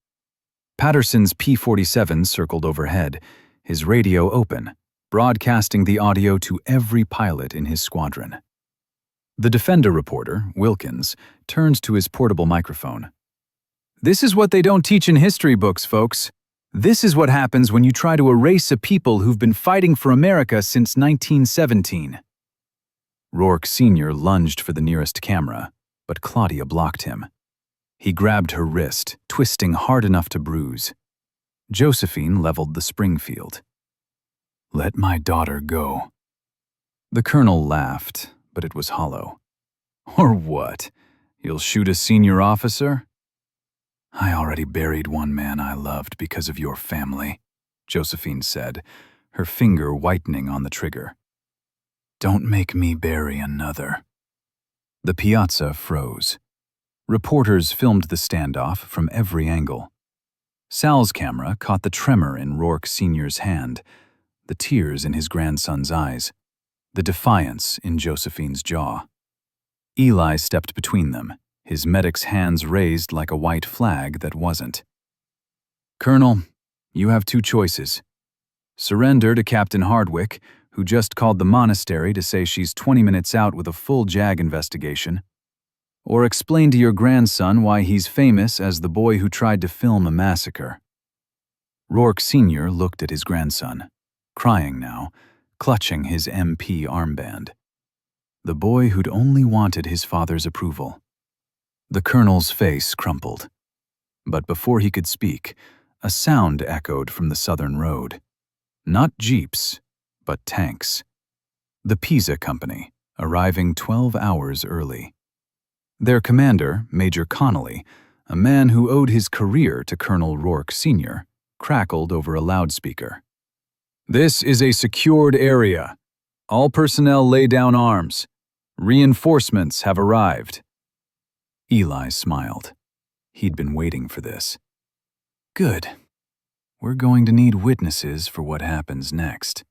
Patterson's P-47 circled overhead, his radio open, broadcasting the audio to every pilot in his squadron. The Defender reporter, Wilkins, turned to his portable microphone. "This is what they don't teach in history books, folks. This is what happens when you try to erase a people who've been fighting for America since 1917. Rourke Sr. lunged for the nearest camera, but Claudia blocked him. He grabbed her wrist, twisting hard enough to bruise. Josephine leveled the Springfield. "Let my daughter go." The colonel laughed, but it was hollow. "Or what? You'll shoot a senior officer?" "I already buried one man I loved because of your family," Josephine said, her finger whitening on the trigger. "Don't make me bury another." The piazza froze. Reporters filmed the standoff from every angle. Sal's camera caught the tremor in Rourke Sr.'s hand, the tears in his grandson's eyes, the defiance in Josephine's jaw. Eli stepped between them, his medic's hands raised like a white flag that wasn't. "Colonel, You have two choices. Surrender to Captain Hardwick, who just called the monastery to say she's 20 minutes out with a full JAG investigation, or explain to your grandson why he's famous as the boy who tried to film a massacre. Rourke Sr. looked at his grandson, crying now, clutching his MP armband. The boy who'd only wanted his father's approval. The colonel's face crumpled. But before he could speak, a sound echoed from the southern road. Not jeeps, but tanks. The Pisa Company, arriving 12 hours early. Their commander, Major Connolly, a man who owed his career to Colonel Rourke Sr., crackled over a loudspeaker. "This is a secured area. All personnel lay down arms. Reinforcements have arrived." Eli smiled. He'd been waiting for this. Good. We're going to need witnesses for what happens next.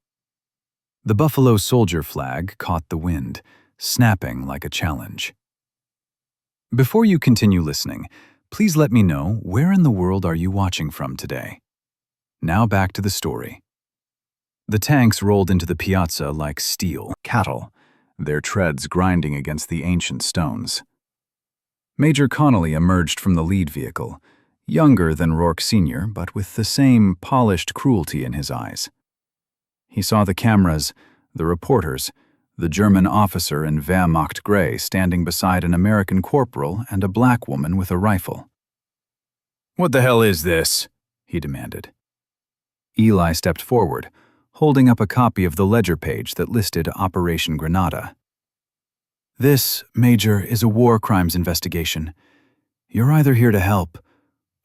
The Buffalo Soldier flag caught the wind, snapping like a challenge. Before you continue listening, please let me know where in the world are you watching from today. Now back to the story. The tanks rolled into the piazza like steel cattle, their treads grinding against the ancient stones. Major Connolly emerged from the lead vehicle, younger than Rourke Sr., but with the same polished cruelty in his eyes. He saw the cameras, the reporters, the German officer in Wehrmacht gray standing beside an American corporal and a black woman with a rifle. "What the hell is this?" he demanded. Eli stepped forward, holding up a copy of the ledger page that listed Operation Granada. "This, Major, is a war crimes investigation. You're either here to help,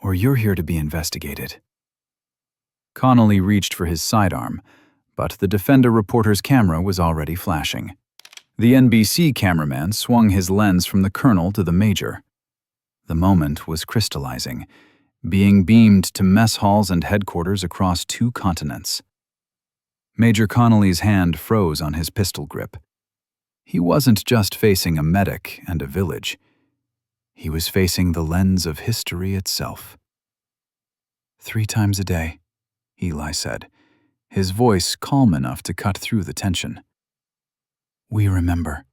or you're here to be investigated." Connolly reached for his sidearm, but the Defender reporter's camera was already flashing. The NBC cameraman swung his lens from the colonel to the major. The moment was crystallizing, being beamed to mess halls and headquarters across 2 continents. Major Connolly's hand froze on his pistol grip. He wasn't just facing a medic and a village. He was facing the lens of history itself. 3 times a day, Eli said, his voice calm enough to cut through the tension. "We remember.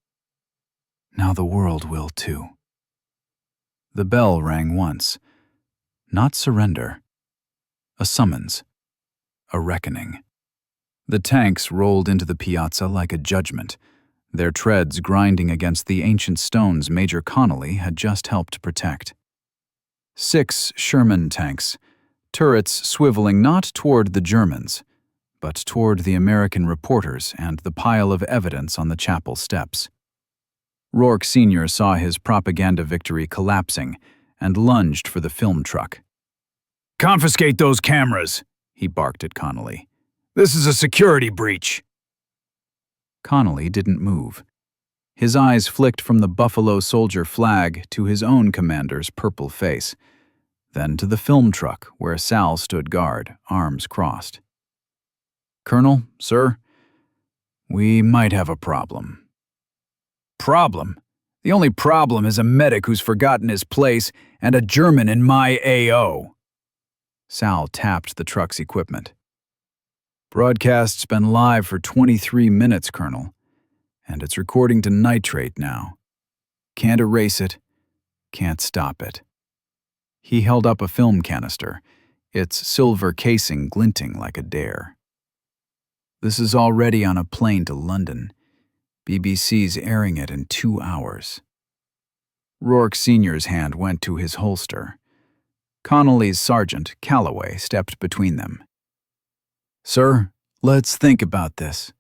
Now the world will too." The bell rang once. Not surrender. A summons. A reckoning. The tanks rolled into the piazza like a judgment, their treads grinding against the ancient stones Major Connolly had just helped protect. 6 Sherman tanks, turrets swiveling not toward the Germans, but toward the American reporters and the pile of evidence on the chapel steps. Rourke Sr. saw his propaganda victory collapsing and lunged for the film truck. "Confiscate those cameras," he barked at Connolly. "This is a security breach." Connolly didn't move. His eyes flicked from the Buffalo Soldier flag to his own commander's purple face, then to the film truck where Sal stood guard, arms crossed. "Colonel, sir, we might have a problem." "Problem? The only problem is a medic who's forgotten his place and a German in my AO." Sal tapped the truck's equipment. "Broadcast's been live for 23 minutes, Colonel, and it's recording to nitrate now. Can't erase it, can't stop it." He held up a film canister, its silver casing glinting like a dare. "This is already on a plane to London. BBC's airing it in 2 hours." Rourke Sr.'s hand went to his holster. Connolly's sergeant, Calloway, stepped between them. "Sir, let's think about this."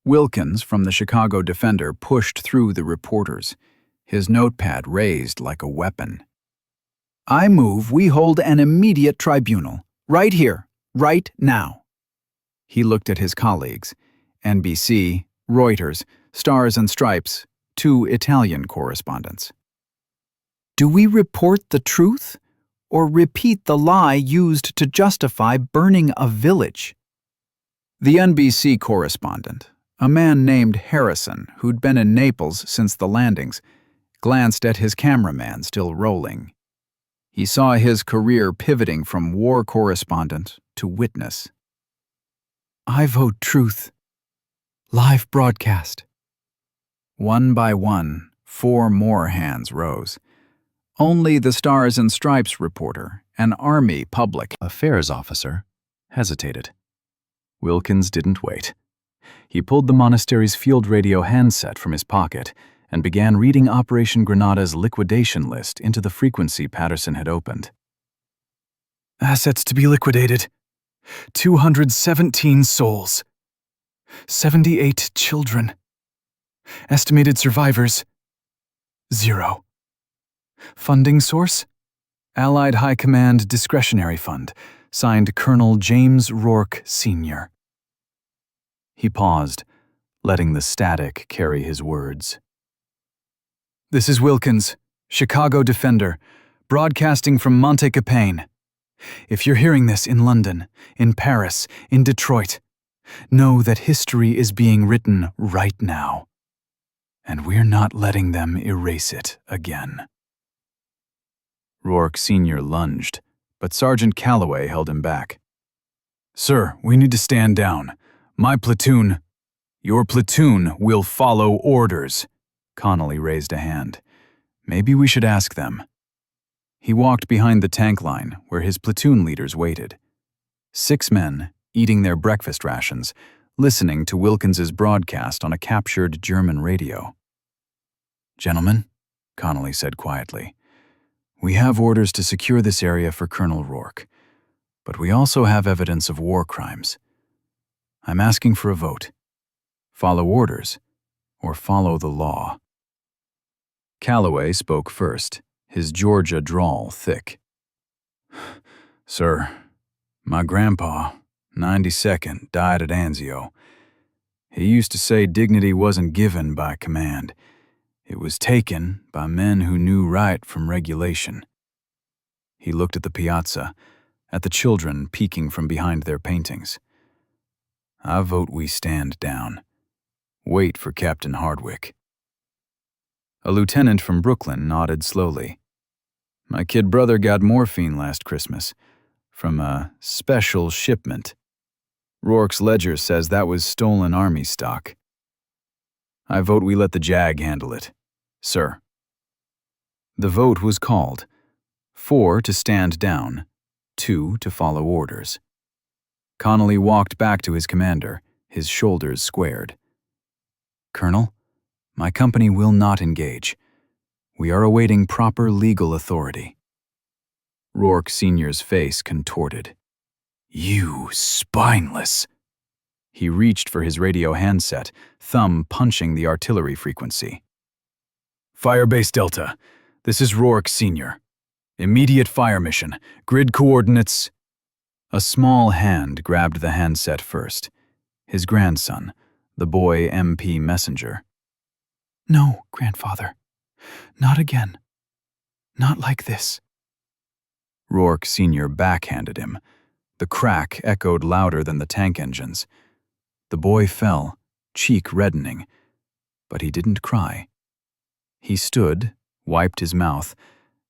Wilkins from the Chicago Defender pushed through the reporters, his notepad raised like a weapon. "I move we hold an immediate tribunal, right here, right now." He looked at his colleagues, NBC, Reuters, Stars and Stripes, 2 Italian correspondents. "Do we report the truth, or repeat the lie used to justify burning a village?" The NBC correspondent, a man named Harrison who'd been in Naples since the landings, glanced at his cameraman still rolling. He saw his career pivoting from war correspondent to witness. I vote truth. Live broadcast. One by one, 4 more hands rose. Only the Stars and Stripes reporter, an Army public Affairs officer, hesitated. Wilkins didn't wait. He pulled the monastery's field radio handset from his pocket and began reading Operation Granada's liquidation list into the frequency Patterson had opened. Assets to be liquidated. 217 souls. 78 children. Estimated survivors. 0. Funding source? Allied High Command Discretionary Fund, signed Colonel James Rourke, Sr. He paused, letting the static carry his words. This is Wilkins, Chicago Defender, broadcasting from Monte Capain. If you're hearing this in London, in Paris, in Detroit, know that history is being written right now. And we're not letting them erase it again. Rourke Sr. lunged, but Sergeant Calloway held him back. Sir, we need to stand down. My platoon— Your platoon will follow orders. Connolly raised a hand. Maybe we should ask them. He walked behind the tank line where his platoon leaders waited. 6 men, eating their breakfast rations, listening to Wilkins's broadcast on a captured German radio. Gentlemen, Connolly said quietly, we have orders to secure this area for Colonel Rourke, but we also have evidence of war crimes. I'm asking for a vote. Follow orders, or follow the law. Calloway spoke first, his Georgia drawl thick. Sir, my grandpa, 92nd, died at Anzio. He used to say dignity wasn't given by command. It was taken by men who knew right from regulation. He looked at the piazza, at the children peeking from behind their paintings. I vote we stand down. Wait for Captain Hardwick. A lieutenant from Brooklyn nodded slowly. My kid brother got morphine last Christmas, from a special shipment. Rourke's ledger says that was stolen Army stock. I vote we let the JAG handle it, sir. The vote was called. 4 to stand down, 2 to follow orders. Connolly walked back to his commander, his shoulders squared. Colonel, my company will not engage. We are awaiting proper legal authority. Rourke Sr.'s face contorted. You spineless! He reached for his radio handset, thumb punching the artillery frequency. Firebase Delta, this is Rourke Sr. Immediate fire mission, grid coordinates. A small hand grabbed the handset first. His grandson, the boy MP messenger. No, grandfather. Not again. Not like this. Rourke Sr. backhanded him. The crack echoed louder than the tank engines. The boy fell, cheek reddening, but he didn't cry. He stood, wiped his mouth,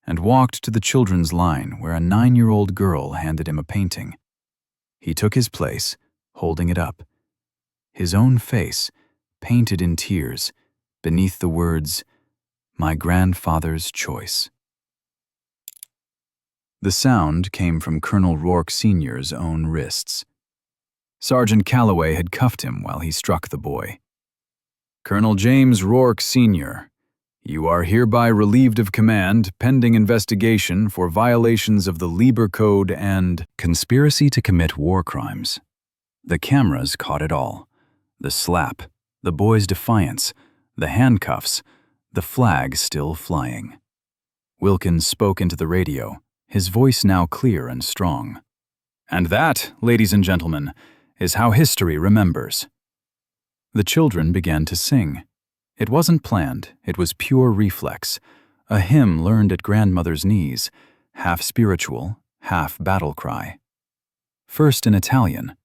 and walked to the children's line where a 9-year-old girl handed him a painting. He took his place, holding it up. His own face, painted in tears, beneath the words, My grandfather's choice. The sound came from Colonel Rourke Sr.'s own wrists. Sergeant Calloway had cuffed him while he struck the boy. Colonel James Rourke Sr., you are hereby relieved of command pending investigation for violations of the Lieber Code and conspiracy to commit war crimes. The cameras caught it all. The slap, the boy's defiance, the handcuffs, the flag still flying. Wilkins spoke into the radio, his voice now clear and strong. And that, ladies and gentlemen, is how history remembers. The children began to sing. It wasn't planned, it was pure reflex, a hymn learned at grandmother's knees, half spiritual, half battle cry. First in Italian,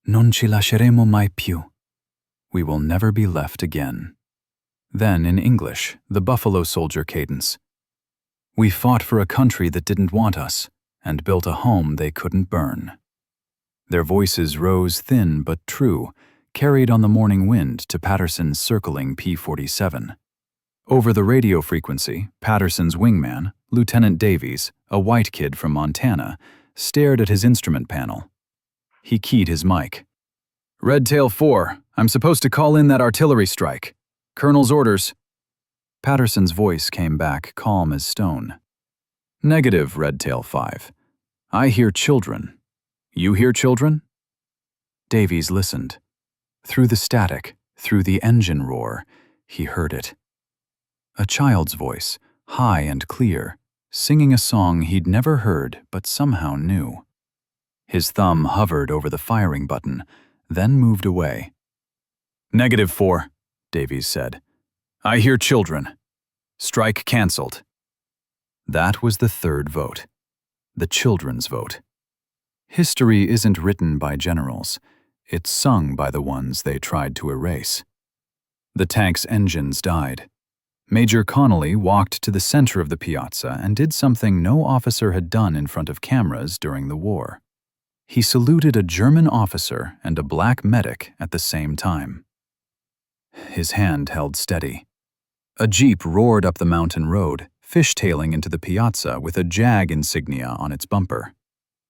Non ci lasceremo mai più. We will never be left again. Then in English, the Buffalo Soldier cadence. We fought for a country that didn't want us, and built a home they couldn't burn. Their voices rose thin but true, carried on the morning wind to Patterson's circling P-47. Over the radio frequency, Patterson's wingman, Lieutenant Davies, a white kid from Montana, stared at his instrument panel. He keyed his mic. "Redtail 4, I'm supposed to call in that artillery strike. Colonel's orders." Patterson's voice came back calm as stone. "Negative, Redtail 5. I hear children. You hear children?" Davies listened. Through the static, through the engine roar, he heard it. A child's voice, high and clear, singing a song he'd never heard but somehow knew. His thumb hovered over the firing button, then moved away. "Negative 4, Davies said. I hear children. Strike cancelled." That was the third vote. The children's vote. History isn't written by generals. It's sung by the ones they tried to erase. The tank's engines died. Major Connolly walked to the center of the piazza and did something no officer had done in front of cameras during the war. He saluted a German officer and a black medic at the same time. His hand held steady. A jeep roared up the mountain road, fishtailing into the piazza with a JAG insignia on its bumper.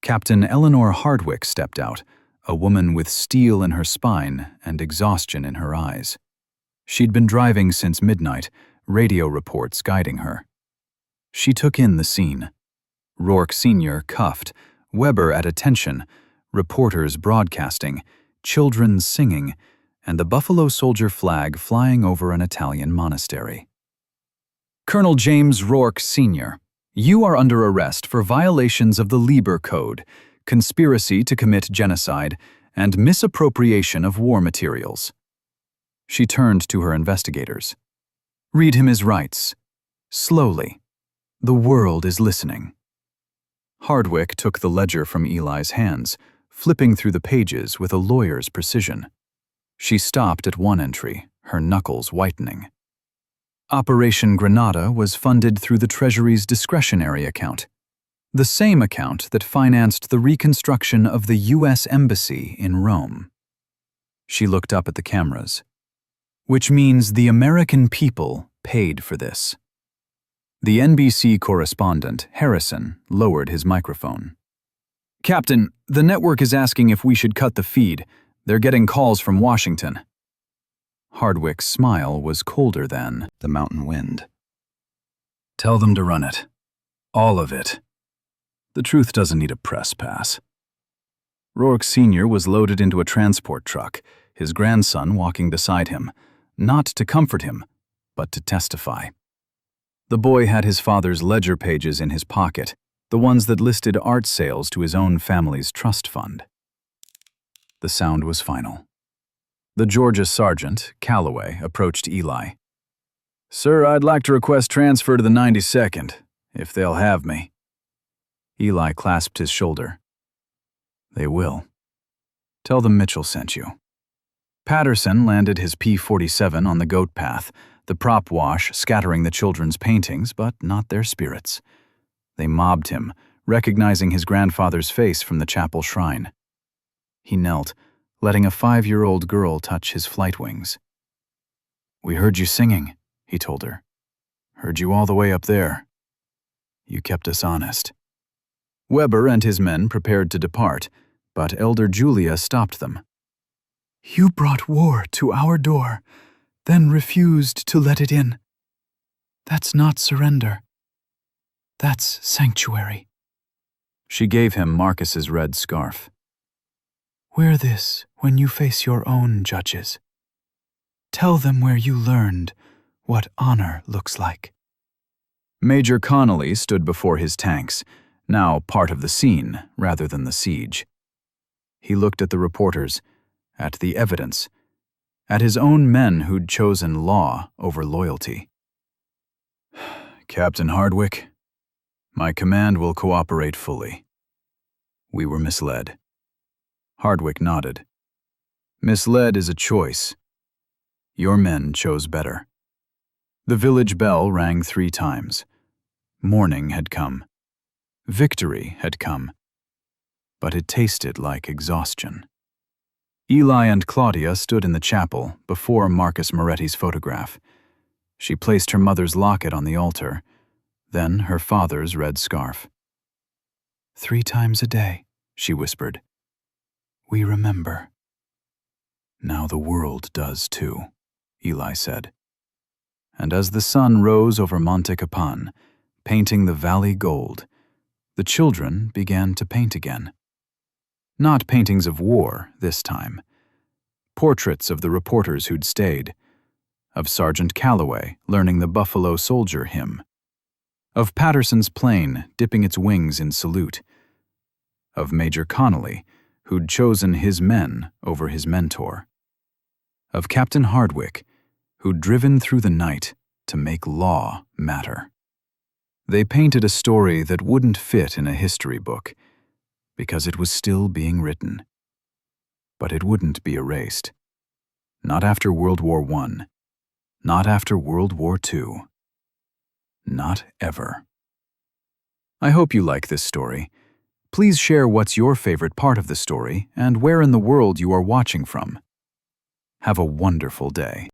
Captain Eleanor Hardwick stepped out, a woman with steel in her spine and exhaustion in her eyes. She'd been driving since midnight, radio reports guiding her. She took in the scene. Rourke Sr. cuffed, Weber at attention, reporters broadcasting, children singing, and the Buffalo Soldier flag flying over an Italian monastery. "Colonel James Rourke Sr., you are under arrest for violations of the Lieber Code, conspiracy to commit genocide, and misappropriation of war materials." She turned to her investigators. "Read him his rights. Slowly. The world is listening." Hardwick took the ledger from Eli's hands, flipping through the pages with a lawyer's precision. She stopped at one entry, her knuckles whitening. Operation Granada was funded through the Treasury's discretionary account, the same account that financed the reconstruction of the U.S. Embassy in Rome. She looked up at the cameras. "Which means the American people paid for this." The NBC correspondent, Harrison, lowered his microphone. "Captain, the network is asking if we should cut the feed. They're getting calls from Washington." Hardwick's smile was colder than the mountain wind. "Tell them to run it. All of it. The truth doesn't need a press pass." Rourke Sr. was loaded into a transport truck, his grandson walking beside him, not to comfort him, but to testify. The boy had his father's ledger pages in his pocket, the ones that listed art sales to his own family's trust fund. The sound was final. The Georgia sergeant, Calloway, approached Eli. "Sir, I'd like to request transfer to the 92nd, if they'll have me." Eli clasped his shoulder. "They will. Tell them Mitchell sent you." Patterson landed his P-47 on the goat path, the prop wash scattering the children's paintings, but not their spirits. They mobbed him, recognizing his grandfather's face from the chapel shrine. He knelt, letting a 5-year-old girl touch his flight wings. "We heard you singing," he told her. "Heard you all the way up there. You kept us honest." Weber and his men prepared to depart, but Elder Julia stopped them. "You brought war to our door, then refused to let it in. That's not surrender. That's sanctuary." She gave him Marcus's red scarf. "Wear this when you face your own judges. Tell them where you learned what honor looks like." Major Connolly stood before his tanks, now part of the scene rather than the siege. He looked at the reporters, at the evidence, at his own men who'd chosen law over loyalty. "Captain Hardwick, my command will cooperate fully. We were misled." Hardwick nodded. "Misled is a choice. Your men chose better." The village bell rang 3 times. Morning had come. Victory had come. but it tasted like exhaustion. Eli and Claudia stood in the chapel before Marcus Moretti's photograph. She placed her mother's locket on the altar, then her father's red scarf. 3 times a day, she whispered. We remember. Now the world does too, Eli said. And as the sun rose over Monte Capan, painting the valley gold, the children began to paint again. Not paintings of war this time. Portraits of the reporters who'd stayed, of Sergeant Calloway learning the Buffalo Soldier hymn, of Patterson's plane dipping its wings in salute, of Major Connolly, who'd chosen his men over his mentor, of Captain Hardwick, who'd driven through the night to make law matter. They painted a story that wouldn't fit in a history book, because it was still being written. But it wouldn't be erased. Not after World War I. Not after World War II. Not ever. I hope you like this story. Please share what's your favorite part of the story and where in the world you are watching from. Have a wonderful day.